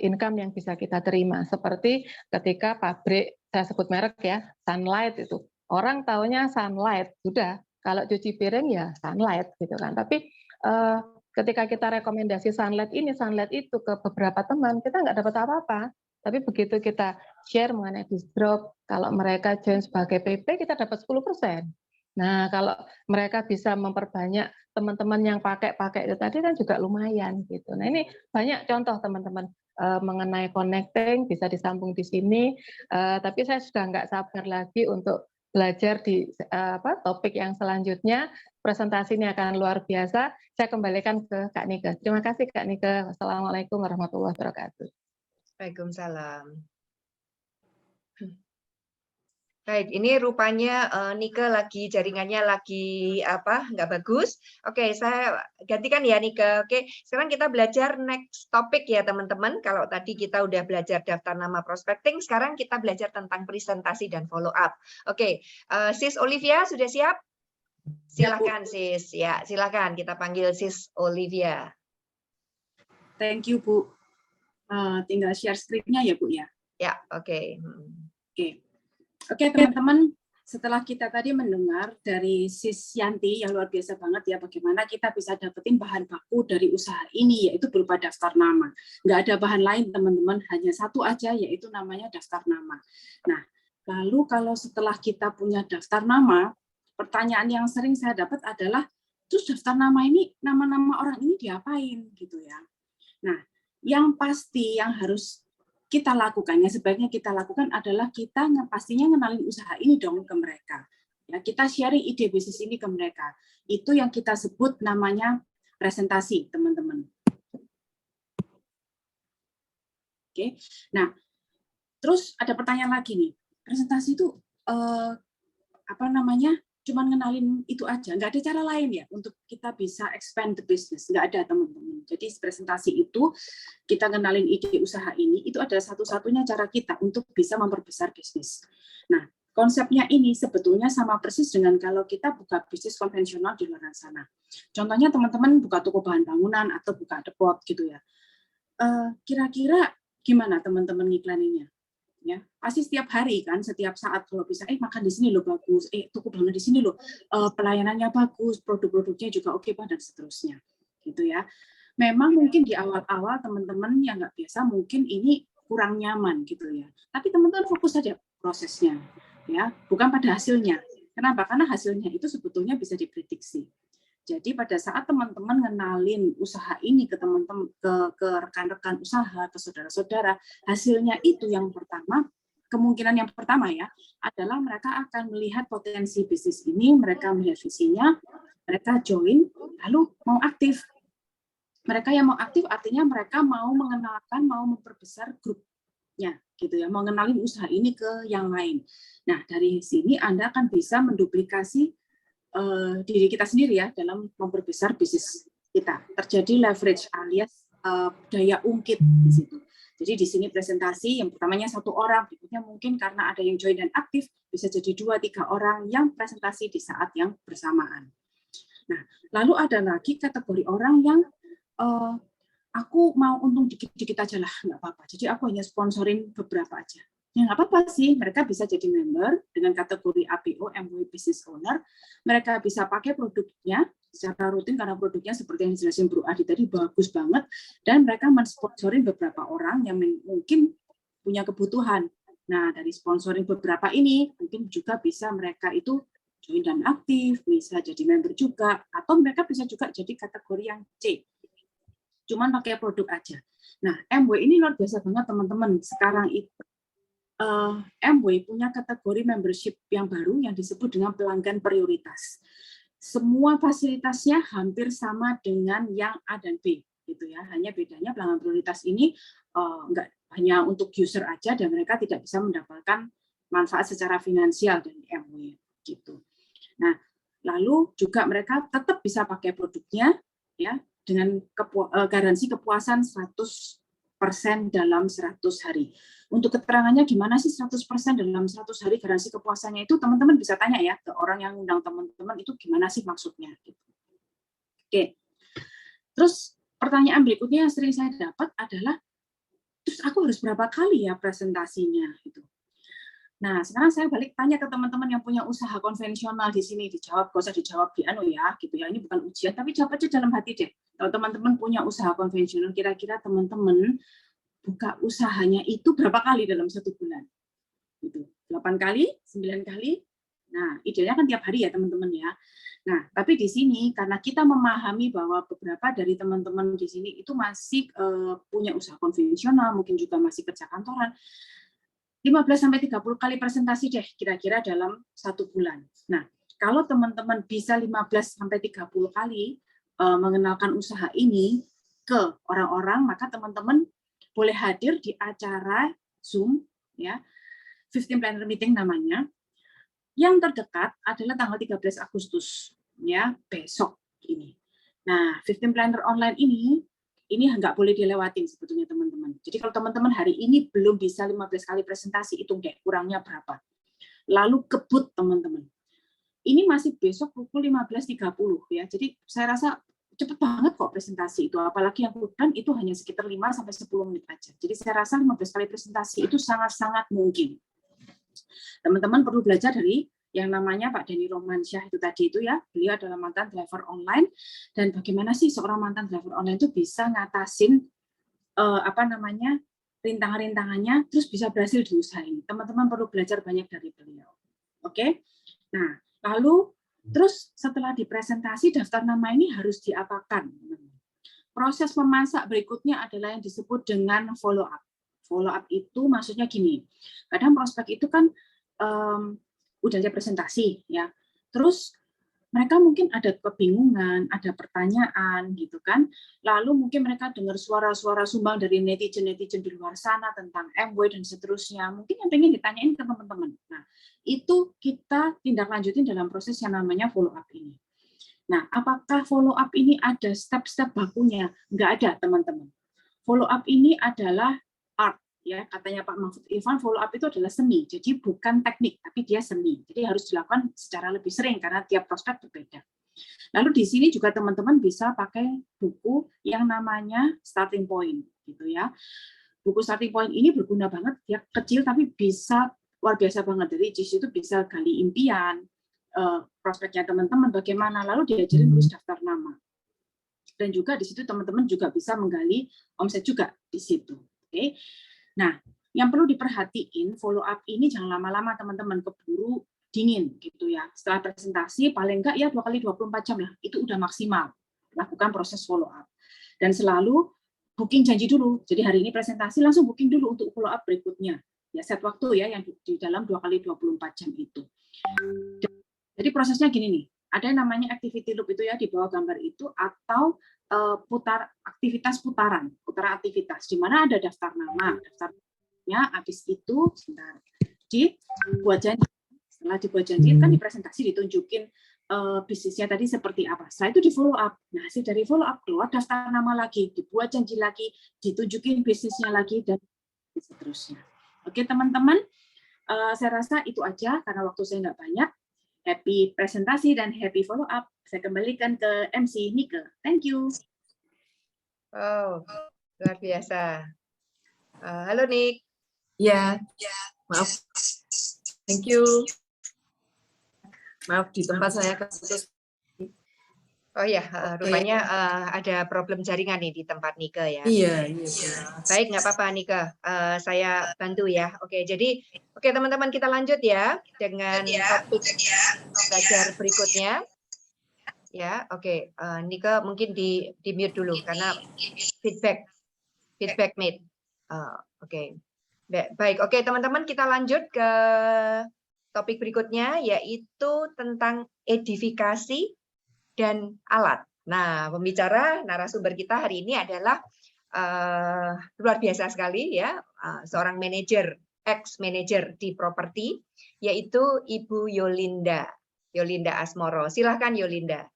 income yang bisa kita terima. Seperti ketika pabrik, saya sebut merek ya, Sunlight itu. Orang taunya Sunlight, sudah. Kalau cuci piring ya Sunlight gitu kan. Tapi ketika kita rekomendasi Sunlight ini, Sunlight itu ke beberapa teman, kita nggak dapat apa-apa. Tapi begitu kita share mengenai Disdrop, kalau mereka join sebagai PP, kita dapat 10%. Nah, kalau mereka bisa memperbanyak teman-teman yang pakai itu tadi kan juga lumayan gitu. Nah, ini banyak contoh teman-teman mengenai connecting, bisa disambung di sini. Tapi saya sudah nggak sabar lagi untuk belajar di topik yang selanjutnya. Presentasi ini akan luar biasa. Saya kembalikan ke Kak Nike. Terima kasih Kak Nike. Wassalamualaikum warahmatullahi wabarakatuh. Waalaikumsalam. Baik, ini rupanya Nike lagi jaringannya lagi nggak bagus. Oke, saya gantikan ya Nike. Oke, sekarang kita belajar next topik ya teman-teman. Kalau tadi kita udah belajar daftar nama prospecting, sekarang kita belajar tentang presentasi dan follow up. Oke, Sis Olivia sudah siap? Silakan Sis. Ya, silakan kita panggil Sis Olivia. Thank you Bu. Tinggal share screen-nya ya Bu ya. Ya, oke. Oke teman-teman, setelah kita tadi mendengar dari Sis Yanti yang luar biasa banget ya, bagaimana kita bisa dapetin bahan baku dari usaha ini, yaitu berupa daftar nama. Nggak ada bahan lain teman-teman, hanya satu aja, yaitu namanya daftar nama. Nah, lalu kalau setelah kita punya daftar nama, pertanyaan yang sering saya dapat adalah, terus daftar nama ini, nama-nama orang ini diapain gitu ya. Nah, yang pasti yang harus kita lakukan, yang sebaiknya kita lakukan adalah kita pastinya ngenalin usaha ini dong ke mereka. Ya, kita sharing ide bisnis ini ke mereka. Itu yang kita sebut namanya presentasi, teman-teman. Oke. Nah, terus ada pertanyaan lagi nih. Presentasi itu cuman ngenalin itu aja, nggak ada cara lain ya untuk kita bisa expand the business, nggak ada teman-teman. Jadi presentasi itu kita ngenalin ide usaha ini, itu adalah satu-satunya cara kita untuk bisa memperbesar bisnis. Nah, konsepnya ini sebetulnya sama persis dengan kalau kita buka bisnis konvensional di luar sana. Contohnya teman-teman buka toko bahan bangunan atau buka depot gitu ya. Kira-kira gimana teman-teman ngiklaninnya? Ya, pasti setiap hari kan, setiap saat kalau bisa makan di sini loh bagus, toko bangunan di sini loh pelayanannya bagus, produk-produknya juga oke Pak, dan seterusnya gitu ya. Memang mungkin di awal-awal teman-teman yang nggak biasa mungkin ini kurang nyaman gitu ya, tapi teman-teman fokus saja prosesnya ya, bukan pada hasilnya. Kenapa? Karena hasilnya itu sebetulnya bisa diprediksi. Jadi pada saat teman-teman ngenalin usaha ini ke teman-teman, ke rekan-rekan usaha, ke saudara-saudara, hasilnya itu yang pertama, kemungkinan yang pertama ya, adalah mereka akan melihat potensi bisnis ini, mereka melihat visinya, mereka join, lalu mau aktif. Mereka yang mau aktif artinya mereka mau mengenalkan, mau memperbesar grupnya, gitu ya, mau ngenalin usaha ini ke yang lain. Nah, dari sini Anda akan bisa menduplikasi diri kita sendiri ya dalam memperbesar bisnis kita. Terjadi leverage alias daya ungkit di situ. Jadi di sini presentasi yang pertamanya 1 orang, berikutnya mungkin karena ada yang join dan aktif bisa jadi 2-3 orang yang presentasi di saat yang bersamaan. Nah, lalu ada lagi kategori orang yang aku mau untung dikit-dikit aja lah, nggak apa-apa. Jadi aku hanya sponsorin beberapa aja. Ya nggak apa-apa sih, mereka bisa jadi member dengan kategori APO, MW Business Owner. Mereka bisa pakai produknya secara rutin karena produknya seperti yang dijelasin Bro Adi tadi bagus banget, dan mereka mensponsorin beberapa orang yang mungkin punya kebutuhan. Nah, dari sponsoring beberapa ini mungkin juga bisa mereka itu join dan aktif, bisa jadi member juga, atau mereka bisa juga jadi kategori yang C, cuman pakai produk aja. Nah, MW ini luar biasa banget teman-teman. Sekarang itu MW punya kategori membership yang baru yang disebut dengan pelanggan prioritas. Semua fasilitasnya hampir sama dengan yang A dan B, gitu ya. Hanya bedanya pelanggan prioritas ini enggak hanya untuk user aja dan mereka tidak bisa mendapatkan manfaat secara finansial dari MW, gitu. Nah, lalu juga mereka tetap bisa pakai produknya, ya, dengan garansi kepuasan 100% dalam 100 hari. Untuk keterangannya gimana sih 100% dalam 100 hari garansi kepuasannya itu, teman-teman bisa tanya ya ke orang yang undang teman-teman itu gimana sih maksudnya. Oke. Terus pertanyaan berikutnya yang sering saya dapat adalah, terus aku harus berapa kali ya presentasinya? Gitu. Nah, sekarang saya balik tanya ke teman-teman yang punya usaha konvensional di sini, dijawab, gak usah dijawab di anu ya, gitu ya. Ini bukan ujian, tapi jawab aja dalam hati deh. Kalau teman-teman punya usaha konvensional, kira-kira teman-teman buka usahanya itu berapa kali dalam 1 bulan? Gitu. 8 kali, 9 kali. Nah, idealnya kan tiap hari ya teman-teman ya. Nah, tapi di sini karena kita memahami bahwa beberapa dari teman-teman di sini itu masih punya usaha konvensional, mungkin juga masih kerja kantoran. 15-30 kali presentasi deh kira-kira dalam 1 bulan. Nah, kalau teman-teman bisa 15-30 kali mengenalkan usaha ini ke orang-orang, maka teman-teman boleh hadir di acara Zoom ya, 15 Planner Meeting namanya. Yang terdekat adalah tanggal 13 Agustus ya, besok ini. Nah, 15 Planner online ini nggak boleh dilewatin sebetulnya teman-teman. Jadi kalau teman-teman hari ini belum bisa 15 kali presentasi, hitung deh kurangnya berapa. Lalu kebut teman-teman. Ini masih besok pukul 15.30 ya. Jadi saya rasa cepet banget kok presentasi itu. Apalagi yang bukan itu hanya sekitar 5-10 menit aja. Jadi saya rasa 15 kali presentasi itu sangat-sangat mungkin. Teman-teman perlu belajar dari yang namanya Pak Denny Romansyah itu tadi itu ya, beliau adalah mantan driver online, dan bagaimana sih seorang mantan driver online itu bisa ngatasin rintangan-rintangannya, terus bisa berhasil diusahain. Teman-teman perlu belajar banyak dari beliau. Oke? Nah, lalu terus setelah dipresentasi daftar nama ini harus diapakan? Proses memasak berikutnya adalah yang disebut dengan follow up. Follow up itu maksudnya gini, kadang prospek itu kan udah ada presentasi ya, terus mereka mungkin ada kebingungan, ada pertanyaan gitu kan, lalu mungkin mereka dengar suara-suara sumbang dari netizen-netizen di luar sana tentang MW dan seterusnya, mungkin yang pengen ditanyain ke teman-teman. Nah, itu kita tindak lanjutin dalam proses yang namanya follow up ini. Nah, apakah follow up ini ada step-step bakunya? Nggak ada, teman-teman. Follow up ini adalah art. Ya, katanya Pak Mahfud Irfan, follow up itu adalah seni. Jadi bukan teknik, tapi dia seni. Jadi harus dilakukan secara lebih sering karena tiap prospek berbeda. Lalu di sini juga teman-teman bisa pakai buku yang namanya Starting Point, gitu ya. Buku Starting Point ini berguna banget, dia kecil tapi bisa luar biasa banget. Jadi di situ bisa gali impian, prospeknya teman-teman bagaimana, lalu diajarin nulis daftar nama. Dan juga di situ teman-teman juga bisa menggali omset juga di situ. Oke. Nah, yang perlu diperhatiin follow up ini jangan lama-lama teman-teman, keburu dingin gitu ya. Setelah presentasi paling enggak ya 2 kali 24 jam lah, itu udah maksimal. Lakukan proses follow up. Dan selalu booking janji dulu. Jadi hari ini presentasi langsung booking dulu untuk follow up berikutnya. Ya set waktu ya yang di dalam 2 kali 24 jam itu. Jadi prosesnya gini nih, ada yang namanya activity loop itu ya di bawah gambar itu, atau aktivitas putaran aktivitas, di mana ada daftar nama, daftarnya, habis itu sebentar, dibuat janji. Setelah dibuat janji kan di presentasi ditunjukin bisnisnya tadi seperti apa. Setelah itu di follow up. Nah, hasil dari follow up keluar daftar nama lagi, dibuat janji lagi, ditunjukin bisnisnya lagi, dan seterusnya. Oke teman-teman, saya rasa itu aja karena waktu saya nggak banyak. Happy presentasi dan happy follow up. Saya kembalikan ke MC Nike. Thank you. Oh, luar biasa. Halo Nick. Ya, maaf. Thank you. Maaf, di tempat saya keputus. Oh ya, rupanya ada problem jaringan nih di tempat Nike ya. Iya. Baik, nggak apa-apa Nike. Saya bantu ya. Oke, jadi teman-teman kita lanjut ya dengan topik belajar berikutnya. Ya, oke. Nike mungkin di mute dulu karena feedback made. Oke. Baik, oke teman-teman kita lanjut ke topik berikutnya yaitu tentang edifikasi dan alat. Nah, pembicara narasumber kita hari ini adalah luar biasa sekali ya, seorang manajer, ex-manajer di properti, yaitu Ibu Yolinda Asmoro. Silahkan Yolinda.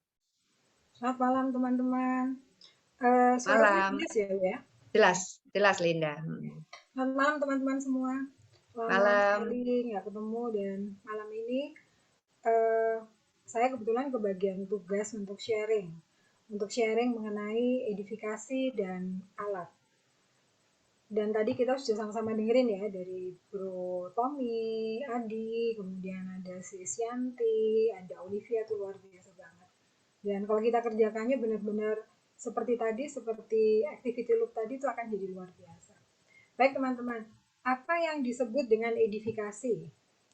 Selamat malam teman-teman. Malam. Jelas Linda. Selamat malam teman-teman semua. Malam. Sekali nggak ketemu, dan malam ini saya kebetulan kebagian tugas untuk sharing mengenai edifikasi dan alat. Dan tadi kita sudah sama-sama dengerin ya dari Bro Tommy, Adi, kemudian ada si Sianti, ada Olivia, tuh luar biasa banget. Dan kalau kita kerjakannya benar-benar seperti tadi, seperti activity loop tadi, itu akan jadi luar biasa. Baik teman-teman, apa yang disebut dengan edifikasi?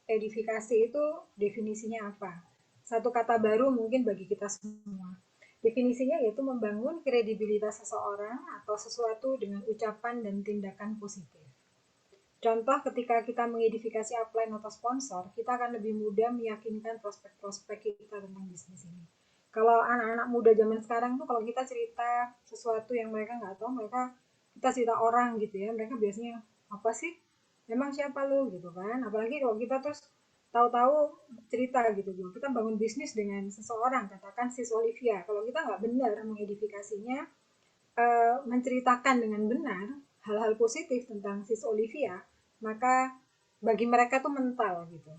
Edifikasi itu definisinya apa? Satu kata baru mungkin bagi kita semua. Definisinya yaitu membangun kredibilitas seseorang atau sesuatu dengan ucapan dan tindakan positif. Contoh ketika kita mengedifikasi upline atau sponsor, kita akan lebih mudah meyakinkan prospek-prospek kita tentang bisnis ini. Kalau anak-anak muda zaman sekarang tuh kalau kita cerita sesuatu yang mereka nggak tahu, kita cerita orang gitu ya, mereka biasanya apa sih? Memang siapa lu gitu kan? Apalagi kalau kita terus tahu-tahu cerita gitu, kita bangun bisnis dengan seseorang, katakan sis Olivia. Kalau kita nggak benar mengedifikasinya, menceritakan dengan benar hal-hal positif tentang sis Olivia, maka bagi mereka tuh mental gitu.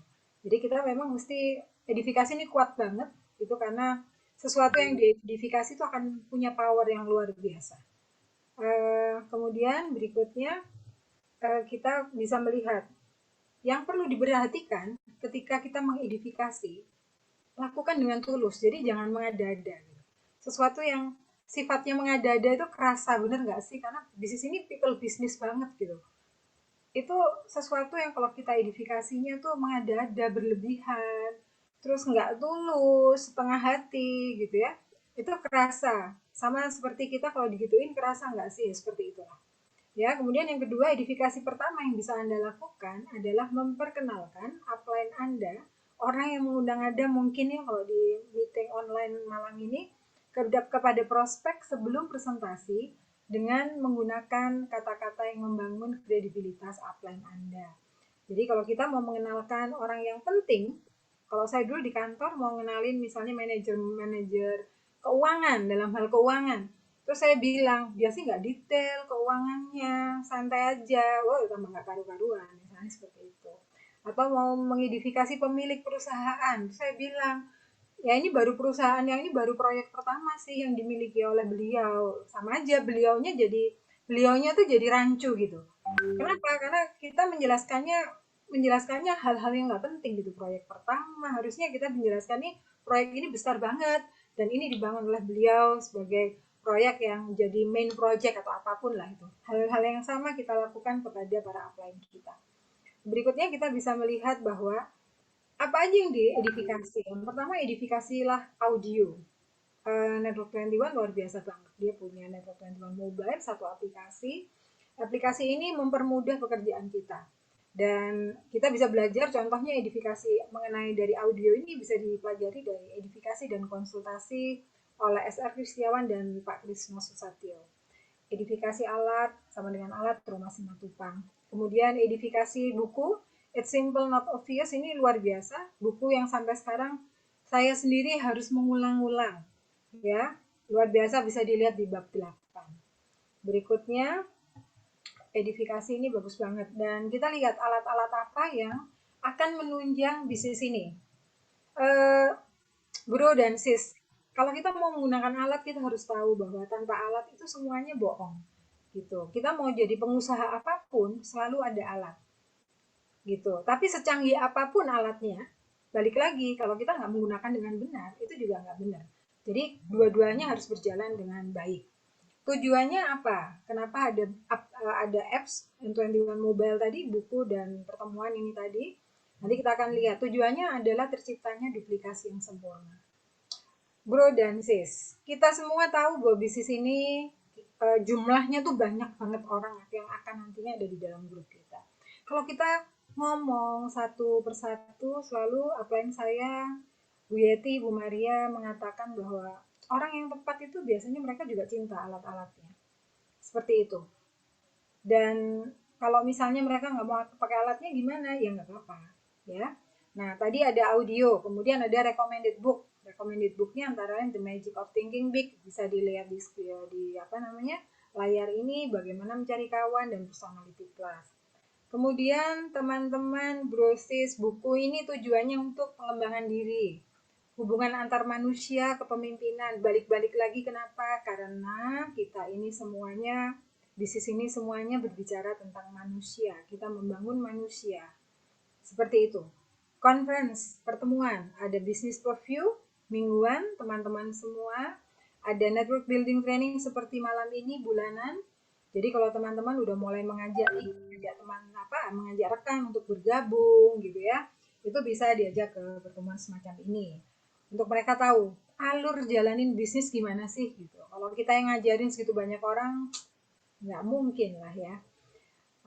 Jadi kita memang mesti edifikasi ini kuat banget, itu karena sesuatu yang diedifikasi itu akan punya power yang luar biasa. Kemudian berikutnya kita bisa melihat yang perlu diperhatikan ketika kita mengedifikasi, lakukan dengan tulus, jadi jangan mengada-ada. Sesuatu yang sifatnya mengada-ada itu kerasa, bener nggak sih? Karena bisnis ini people business banget gitu. Itu sesuatu yang kalau kita edifikasinya tuh mengada-ada, berlebihan, terus nggak tulus, setengah hati gitu ya, itu kerasa. Sama seperti kita kalau digituin kerasa nggak sih? Seperti itulah. Ya, kemudian yang kedua, edifikasi pertama yang bisa Anda lakukan adalah memperkenalkan upline Anda, orang yang mengundang Anda mungkin ya kalau di meeting online malam ini, kepada prospek sebelum presentasi dengan menggunakan kata-kata yang membangun kredibilitas upline Anda. Jadi kalau kita mau mengenalkan orang yang penting, kalau saya dulu di kantor mau ngenalin misalnya manajer keuangan dalam hal keuangan, terus saya bilang, dia sih nggak detail keuangannya, santai aja, wah tambah nggak karu-karuan, misalnya seperti itu. Atau mau mengidentifikasi pemilik perusahaan, saya bilang, ya ini baru perusahaan, yang ini baru proyek pertama sih yang dimiliki oleh beliau. Sama aja beliaunya tuh jadi rancu gitu. Kenapa? Karena kita menjelaskannya hal-hal yang nggak penting gitu. Proyek pertama, harusnya kita menjelaskan nih proyek ini besar banget dan ini dibangun oleh beliau sebagai proyek yang jadi main project atau apapun lah itu. Hal-hal yang sama kita lakukan kepada para upline kita. Berikutnya kita bisa melihat bahwa apa aja yang diedifikasi. Yang pertama edifikasilah audio. Network 21 luar biasa banget. Dia punya Network 21 Mobile, satu aplikasi. Aplikasi ini mempermudah pekerjaan kita. Dan kita bisa belajar contohnya edifikasi mengenai dari audio ini bisa dipelajari dari edifikasi dan konsultasi oleh SR Kristiawan dan Pak Krisno Susatyo. Edifikasi alat sama dengan alat Rumah Simatupang. Kemudian edifikasi buku, It's Simple Not Obvious, ini luar biasa. Buku yang sampai sekarang saya sendiri harus mengulang-ulang. Ya, luar biasa, bisa dilihat di bab 8. Berikutnya, edifikasi ini bagus banget. Dan kita lihat alat-alat apa yang akan menunjang bisnis ini. Bro dan sis, kalau kita mau menggunakan alat, kita harus tahu bahwa tanpa alat itu semuanya bohong. Gitu. Kita mau jadi pengusaha apapun, selalu ada alat. Gitu. Tapi secanggih apapun alatnya, balik lagi, kalau kita nggak menggunakan dengan benar, itu juga nggak benar. Jadi dua-duanya harus berjalan dengan baik. Tujuannya apa? Kenapa ada apps N21 Mobile tadi, buku dan pertemuan ini tadi? Nanti kita akan lihat. Tujuannya adalah terciptanya duplikasi yang sempurna. Bro dan sis, kita semua tahu bahwa bisnis ini jumlahnya tuh banyak banget orang yang akan nantinya ada di dalam grup kita. Kalau kita ngomong satu persatu, selalu upline saya, Bu Yeti, Bu Maria mengatakan bahwa orang yang tepat itu biasanya mereka juga cinta alat-alatnya. Seperti itu. Dan kalau misalnya mereka nggak mau pakai alatnya gimana? Ya nggak apa-apa. Ya. Nah, tadi ada audio, kemudian ada recommended book. Recommended booknya antara lain The Magic of Thinking Big, bisa dilihat di layar ini, bagaimana mencari kawan dan Personality Plus. Kemudian teman-teman brosis, buku ini tujuannya untuk pengembangan diri, hubungan antar manusia, kepemimpinan. Balik-balik lagi kenapa? Karena kita ini semuanya Bisnis ini semuanya berbicara tentang manusia, kita membangun manusia. Seperti itu. Conference, pertemuan, ada business review, mingguan, teman-teman semua. Ada network building training seperti malam ini, bulanan. Jadi kalau teman-teman udah mulai mengajak rekan untuk bergabung gitu ya, itu bisa diajak ke pertemuan semacam ini. Untuk mereka tahu alur jalanin bisnis gimana sih gitu. Kalau kita yang ngajarin segitu banyak orang, nggak mungkin lah ya.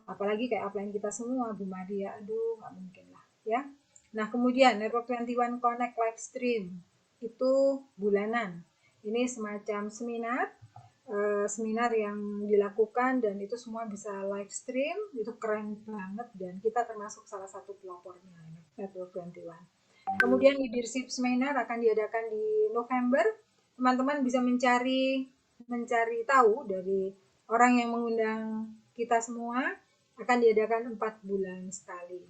Apalagi kayak upline kita semua, Bu Maria, aduh nggak mungkin lah ya. Nah kemudian Network 21 Connect live stream itu bulanan. Ini semacam seminar yang dilakukan dan itu semua bisa live stream, itu keren banget dan kita termasuk salah satu pelopornya Network 21. Kemudian leadership seminar akan diadakan di November. Teman-teman bisa mencari tahu dari orang yang mengundang kita semua, akan diadakan 4 bulan sekali.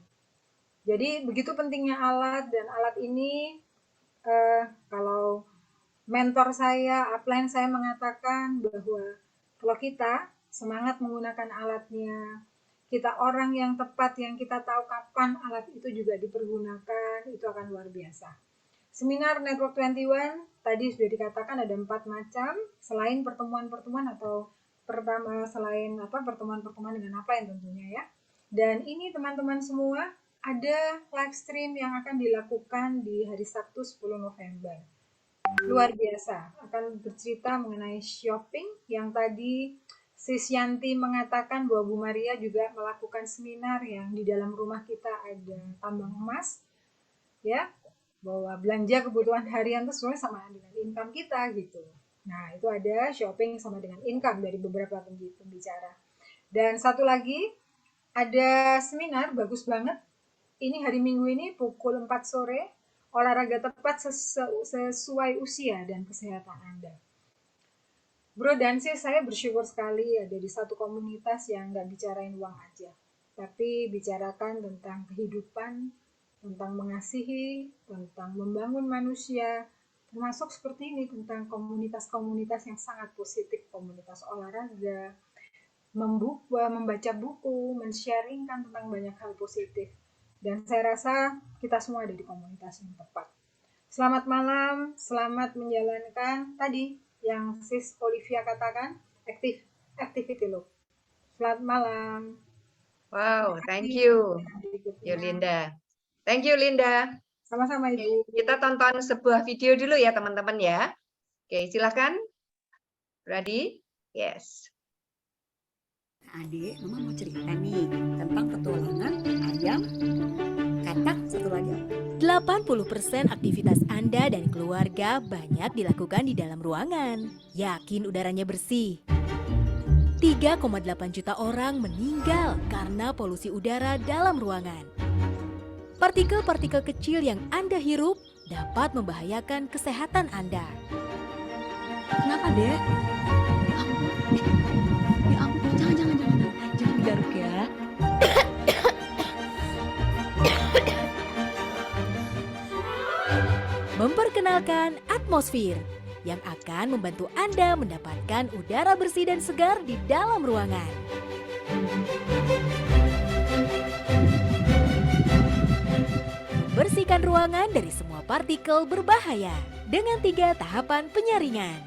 Jadi begitu pentingnya alat, dan alat ini kalau mentor saya, upline saya mengatakan bahwa kalau kita semangat menggunakan alatnya, kita orang yang tepat, yang kita tahu kapan alat itu juga dipergunakan, itu akan luar biasa. Seminar Network 21 tadi sudah dikatakan ada 4 macam, selain pertemuan-pertemuan atau selain pertemuan-pertemuan dengan upline tentunya ya. Dan ini teman-teman semua ada live stream yang akan dilakukan di hari Sabtu 10 November. Luar biasa, akan bercerita mengenai shopping yang tadi Sis Yanti mengatakan bahwa Bu Maria juga melakukan seminar yang di dalam rumah kita ada tambang emas, ya, bahwa belanja kebutuhan harian itu sesuai sama dengan income kita gitu. Nah itu ada shopping sama dengan income dari beberapa pembicara. Dan satu lagi ada seminar bagus banget, ini hari Minggu ini pukul 4 sore, olahraga tepat sesuai usia dan kesehatan Anda. Bro dan sis, saya bersyukur sekali ada di satu komunitas yang nggak bicarain uang aja, tapi bicarakan tentang kehidupan, tentang mengasihi, tentang membangun manusia, termasuk seperti ini tentang komunitas-komunitas yang sangat positif, komunitas olahraga, membaca buku, men-sharingkan tentang banyak hal positif. Dan saya rasa kita semua ada di komunitas yang tepat. Selamat malam, selamat menjalankan tadi yang Sis Olivia katakan, activity loop. Selamat malam. Wow, thank you, Linda. Thank you, Linda. Sama-sama, Ibu. Kita tonton sebuah video dulu ya, teman-teman ya. Oke, silakan. Ready? Yes. Adik, Mama mau cerita nih tentang petualangan ayam katak satu lagi. 80% aktivitas Anda dan keluarga banyak dilakukan di dalam ruangan. Yakin udaranya bersih? 3,8 juta orang meninggal karena polusi udara dalam ruangan. Partikel-partikel kecil yang Anda hirup dapat membahayakan kesehatan Anda. Kenapa, Dek? Ya ampun, jangan digaruk ya. Memperkenalkan atmosfer yang akan membantu Anda mendapatkan udara bersih dan segar di dalam ruangan. Bersihkan ruangan dari semua partikel berbahaya dengan 3 tahapan penyaringan.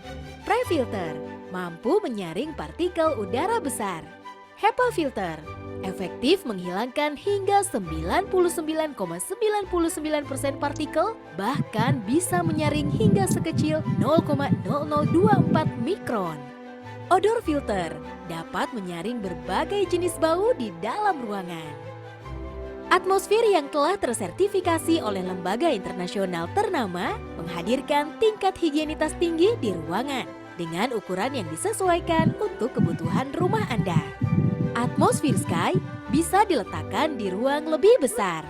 Pre-filter mampu menyaring partikel udara besar. HEPA filter efektif menghilangkan hingga 99,99% partikel, bahkan bisa menyaring hingga sekecil 0,0024 mikron. Odor filter dapat menyaring berbagai jenis bau di dalam ruangan. Atmosfer yang telah tersertifikasi oleh lembaga internasional ternama menghadirkan tingkat higienitas tinggi di ruangan dengan ukuran yang disesuaikan untuk kebutuhan rumah Anda. Atmosfer Sky bisa diletakkan di ruang lebih besar.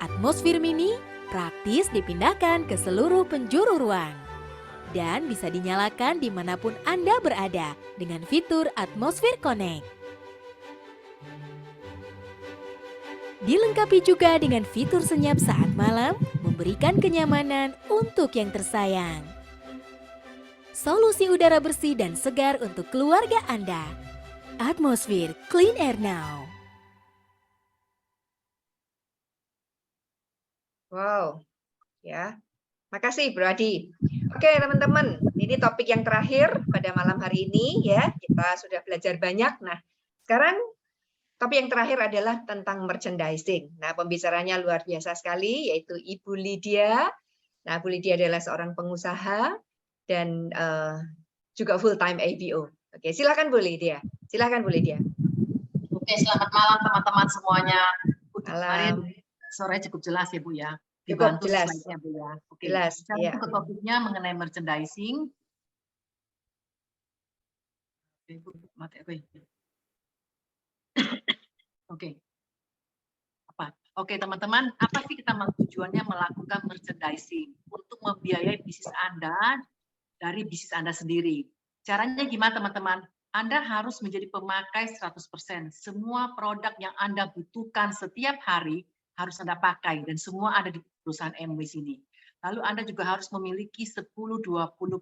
Atmosfer Mini praktis dipindahkan ke seluruh penjuru ruang. Dan bisa dinyalakan dimanapun Anda berada dengan fitur Atmosfer Connect. Dilengkapi juga dengan fitur senyap saat malam, memberikan kenyamanan untuk yang tersayang. Solusi udara bersih dan segar untuk keluarga Anda. Atmosphere Clean Air Now. Wow, ya. Makasih Bro Adi. Oke teman-teman, ini topik yang terakhir pada malam hari ini ya. Kita sudah belajar banyak. Nah, sekarang topik yang terakhir adalah tentang merchandising. Nah, pembicaranya luar biasa sekali, yaitu Ibu Lydia. Nah, Bu Lydia adalah seorang pengusaha dan juga full-time ABO. Oke, silakan Bu Lydia. Silakan Bu Lydia. Oke, selamat malam teman-teman semuanya. Kemarin Malam. sore cukup jelas ya Bu ya. Cukup Dibantu jelas. slide-nya Bu ya. Oke. Jelas, Sekarang ya. ke topiknya mengenai merchandising. Oke, Bu, mati aku ya. Oke. Oke teman-teman, apa sih kita tujuannya melakukan merchandising? Untuk membiayai bisnis Anda dari bisnis Anda sendiri. Caranya gimana teman-teman? Anda harus menjadi pemakai 100%. Semua produk yang Anda butuhkan setiap hari harus Anda pakai dan semua ada di perusahaan MW sini. Lalu Anda juga harus memiliki 10-20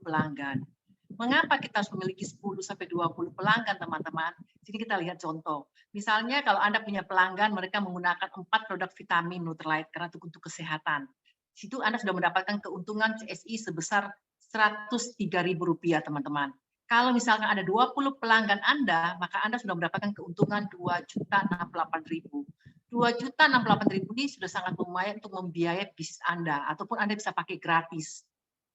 pelanggan. Mengapa kita harus memiliki 10-20 pelanggan, teman-teman? Sini kita lihat contoh. Misalnya kalau Anda punya pelanggan, mereka menggunakan 4 produk vitamin Nutrilite karena untuk kesehatan. Di situ Anda sudah mendapatkan keuntungan CSI sebesar Rp103.000, teman-teman. Kalau misalkan ada 20 pelanggan Anda, maka Anda sudah mendapatkan keuntungan Rp2.068.000. Rp2.068.000 ini sudah sangat lumayan untuk membiayai bisnis Anda, ataupun Anda bisa pakai gratis.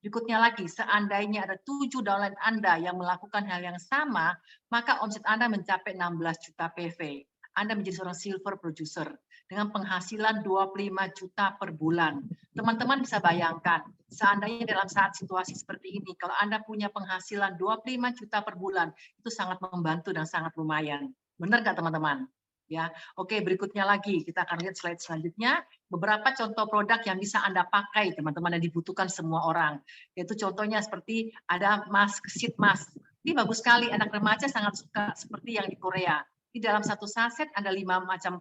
Berikutnya lagi, seandainya ada 7 downline Anda yang melakukan hal yang sama, maka omset Anda mencapai 16 juta PV. Anda menjadi seorang silver producer dengan penghasilan 25 juta per bulan. Teman-teman bisa bayangkan, seandainya dalam saat situasi seperti ini, kalau Anda punya penghasilan 25 juta per bulan, itu sangat membantu dan sangat lumayan. Benar nggak teman-teman? Ya, oke, berikutnya lagi kita akan lihat slide selanjutnya. Beberapa contoh produk yang bisa Anda pakai, teman-teman, yang dibutuhkan semua orang. Yaitu contohnya seperti ada mask, sheet mask. Ini bagus sekali, anak remaja sangat suka seperti yang di Korea. Di dalam satu saset ada 5 macam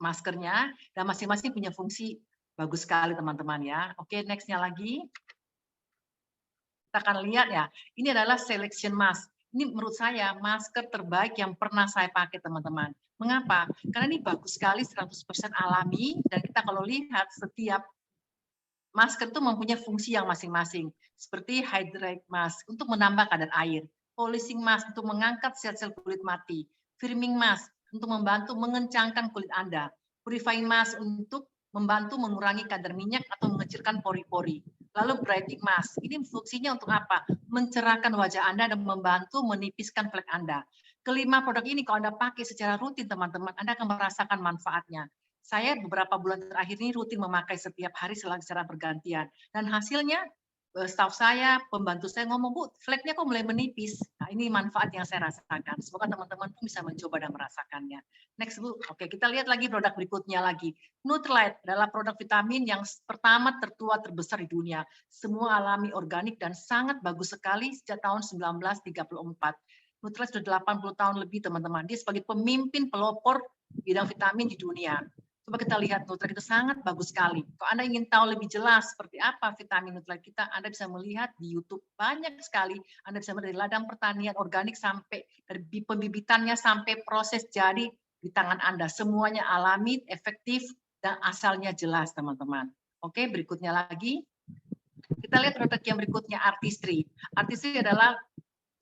maskernya, dan masing-masing punya fungsi bagus sekali, teman-teman ya. Oke, next-nya lagi. Kita akan lihat ya, ini adalah selection mask. Ini menurut saya masker terbaik yang pernah saya pakai, teman-teman. Mengapa? Karena ini bagus sekali, 100% alami, dan kita kalau lihat setiap masker itu mempunyai fungsi yang masing-masing. Seperti hydrate mask untuk menambah kadar air, polishing mask untuk mengangkat sel-sel kulit mati, firming mask untuk membantu mengencangkan kulit Anda, purifying mask untuk membantu mengurangi kadar minyak atau mengecilkan pori-pori. Lalu brightening mask, ini fungsinya untuk apa? Mencerahkan wajah Anda dan membantu menipiskan flek Anda. Kelima produk ini kalau Anda pakai secara rutin, teman-teman, Anda akan merasakan manfaatnya. Saya beberapa bulan terakhir ini rutin memakai setiap hari secara bergantian. Dan hasilnya, staf saya, pembantu saya ngomong, Bu, fleknya kok mulai menipis. Nah, ini manfaat yang saya rasakan. Semoga teman-teman pun bisa mencoba dan merasakannya. Next, Bu. Oke, kita lihat lagi produk berikutnya lagi. Nutrilite adalah produk vitamin yang pertama, tertua, terbesar di dunia. Semua alami, organik, dan sangat bagus sekali sejak tahun 1934. Nutrilite sudah 80 tahun lebih, teman-teman. Dia sebagai pemimpin pelopor bidang vitamin di dunia. Coba kita lihat Nutrilite itu sangat bagus sekali. Kalau Anda ingin tahu lebih jelas seperti apa vitamin Nutrilite kita, Anda bisa melihat di YouTube banyak sekali. Anda bisa melihat dari ladang pertanian organik sampai dari pembibitannya sampai proses jadi di tangan Anda. Semuanya alami, efektif, dan asalnya jelas, teman-teman. Oke, berikutnya lagi. Kita lihat produk yang berikutnya, Artistry. Artistry adalah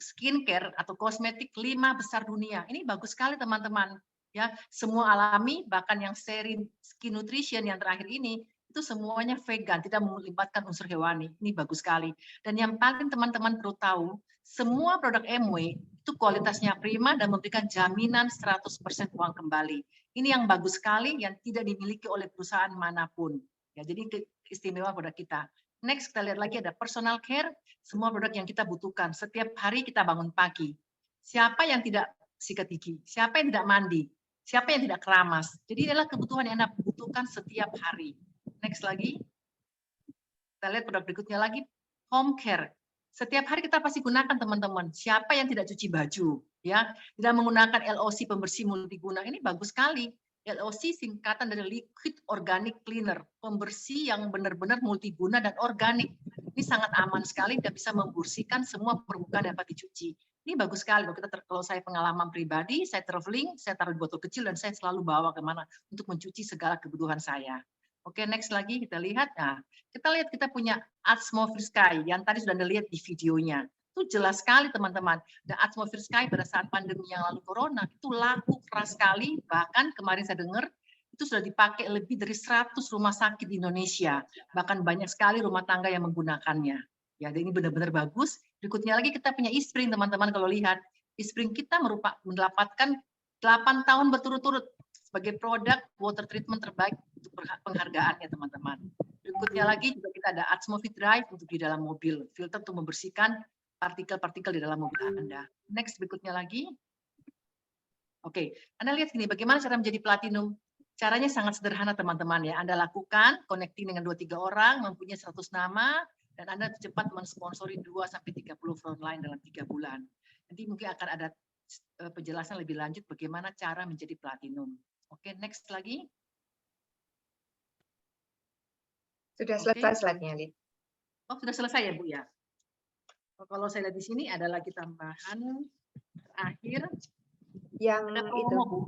skincare atau kosmetik 5 besar dunia. Ini bagus sekali, teman-teman. Ya, semua alami, bahkan yang seri skin nutrition yang terakhir ini itu semuanya vegan, tidak melibatkan unsur hewani. Ini bagus sekali. Dan yang paling teman-teman perlu tahu, semua produk MW itu kualitasnya prima dan memberikan jaminan 100% uang kembali. Ini yang bagus sekali yang tidak dimiliki oleh perusahaan manapun. Ya, jadi istimewa produk kita. Next, kita lihat lagi ada personal care, semua produk yang kita butuhkan. Setiap hari kita bangun pagi. Siapa yang tidak sikat gigi? Siapa yang tidak mandi? Siapa yang tidak keramas? Jadi adalah kebutuhan yang Anda butuhkan setiap hari. Next lagi. Kita lihat produk berikutnya lagi, home care. Setiap hari kita pasti gunakan, teman-teman. Siapa yang tidak cuci baju? Ya, tidak menggunakan LOC pembersih multiguna. Ini bagus sekali. LOC singkatan dari Liquid Organic Cleaner, pembersih yang benar-benar multiguna dan organik. Ini sangat aman sekali dan bisa membersihkan semua permukaan dapat dicuci. Ini bagus sekali kalau saya pengalaman pribadi, saya traveling, saya taruh di botol kecil dan saya selalu bawa kemana untuk mencuci segala kebutuhan saya. Oke, next lagi kita lihat. Nah, kita punya Atmosphere Sky yang tadi sudah Anda lihat di videonya. Itu jelas sekali teman-teman. Dan Atmosphere Sky pada saat pandemi yang lalu corona itu laku keras sekali. Bahkan kemarin saya dengar itu sudah dipakai lebih dari 100 rumah sakit di Indonesia. Bahkan banyak sekali rumah tangga yang menggunakannya. Ya, ini benar-benar bagus. Berikutnya lagi kita punya e-spring teman-teman, kalau lihat e-spring kita mendapatkan 8 tahun berturut-turut sebagai produk water treatment terbaik untuk penghargaannya teman-teman. Berikutnya lagi juga kita ada Atmosphere Drive untuk di dalam mobil, filter untuk membersihkan partikel-partikel di dalam mobil Anda. Next berikutnya lagi. Oke, Anda lihat gini, bagaimana cara menjadi platinum? Caranya sangat sederhana teman-teman ya. Anda lakukan connecting dengan 2-3 orang, mempunyai 100 nama, dan Anda cepat mensponsori 2-30 frontline dalam 3 bulan. Nanti mungkin akan ada penjelasan lebih lanjut bagaimana cara menjadi platinum. Oke, next lagi. Sudah selesai slide-nya, Li. Oh, sudah selesai ya, Bu ya? Kalau saya lihat di sini ada lagi tambahan terakhir. Yang ada promo, itu. Bu.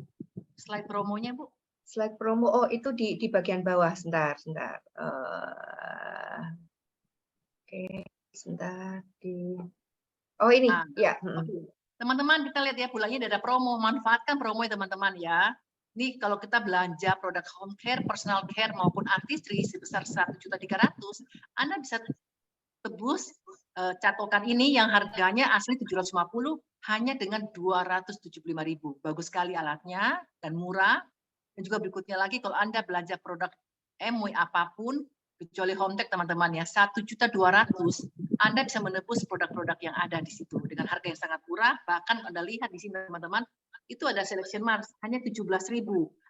Slide promonya, Bu. Slide promo, oh itu di bagian bawah, sebentar. Oke, sebentar oh ini, ya. Teman-teman kita lihat ya, bulannya ada promo, manfaatkan promo ya teman-teman ya. Ini kalau kita belanja produk home care, personal care maupun artistry sebesar 1.300.000, Anda bisa tebus catokan ini yang harganya asli 750 hanya dengan 275.000. Bagus sekali alatnya dan murah. Dan juga berikutnya lagi kalau Anda belanja produk MW apapun kecuali home tech teman-teman ya, 1.200.000 Anda bisa menebus produk-produk yang ada di situ dengan harga yang sangat murah. Bahkan Anda lihat di sini teman-teman, itu ada selection Mars hanya 17.000.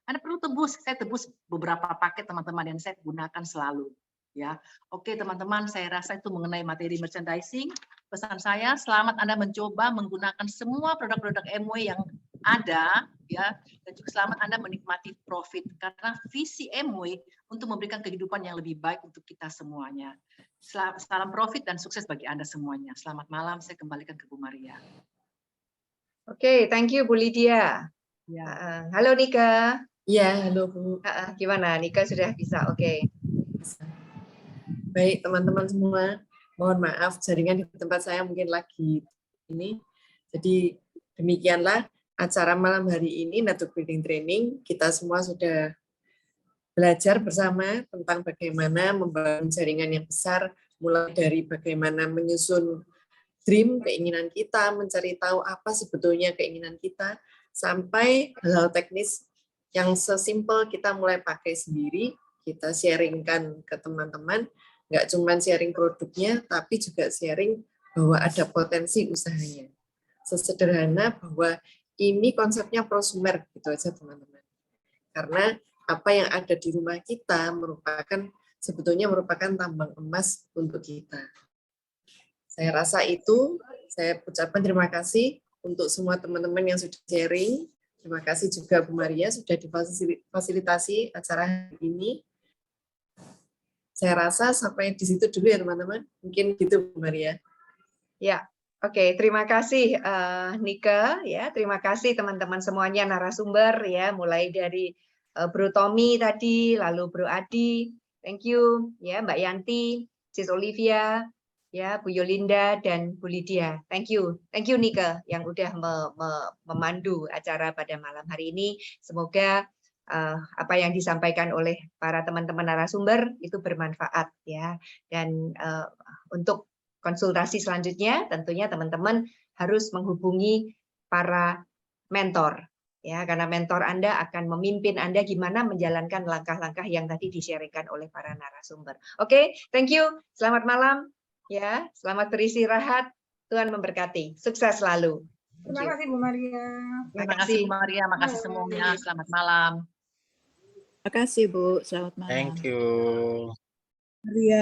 Anda perlu tebus, saya tebus beberapa paket teman-teman yang saya gunakan selalu. Ya, oke teman-teman, saya rasa itu mengenai materi merchandising. Pesan saya, selamat Anda mencoba menggunakan semua produk-produk MW yang ada, ya, dan juga selamat Anda menikmati profit karena visi MW untuk memberikan kehidupan yang lebih baik untuk kita semuanya. Salam profit dan sukses bagi Anda semuanya. Selamat malam, saya kembalikan ke Bu Maria. Oke, thank you Bu Lydia. Ya. Halo Nika. Ya, halo Bu. Gimana, Nika sudah bisa? Oke. Baik teman-teman semua, mohon maaf jaringan di tempat saya mungkin lagi ini. Jadi demikianlah acara malam hari ini, Network Building Training. Kita semua sudah belajar bersama tentang bagaimana membangun jaringan yang besar, mulai dari bagaimana menyusun dream, keinginan kita, mencari tahu apa sebetulnya keinginan kita, sampai hal-hal teknis yang sesimpel kita mulai pakai sendiri, kita sharingkan ke teman-teman, nggak cuma sharing produknya, tapi juga sharing bahwa ada potensi usahanya. Sesederhana bahwa ini konsepnya prosumer, gitu aja teman-teman. Karena apa yang ada di rumah kita sebetulnya merupakan tambang emas untuk kita. Saya rasa itu, saya ucapkan terima kasih untuk semua teman-teman yang sudah sharing. Terima kasih juga Bu Maria sudah difasilitasi acara hari ini. Saya rasa sampai di situ dulu ya teman-teman. Mungkin gitu Bu Maria. Ya, oke. Terima kasih Nika. Ya, terima kasih teman-teman semuanya narasumber ya, mulai dari Bro Tommy tadi, lalu Bro Adi. Thank you ya Mbak Yanti, Sis Olivia, ya Bu Yolinda dan Bu Lydia. Thank you Nika yang udah memandu acara pada malam hari ini. Semoga apa yang disampaikan oleh para teman-teman narasumber itu bermanfaat ya. Dan untuk konsultasi selanjutnya tentunya teman-teman harus menghubungi para mentor ya, karena mentor Anda akan memimpin Anda gimana menjalankan langkah-langkah yang tadi di-sharingkan oleh para narasumber. Oke, thank you. Selamat malam ya. Selamat beristirahat. Tuhan memberkati. Sukses selalu. Terima kasih Bu Maria. Terima kasih Bu Maria, makasih semuanya. Selamat malam. Terima kasih Bu, selamat malam. Thank you. Maria.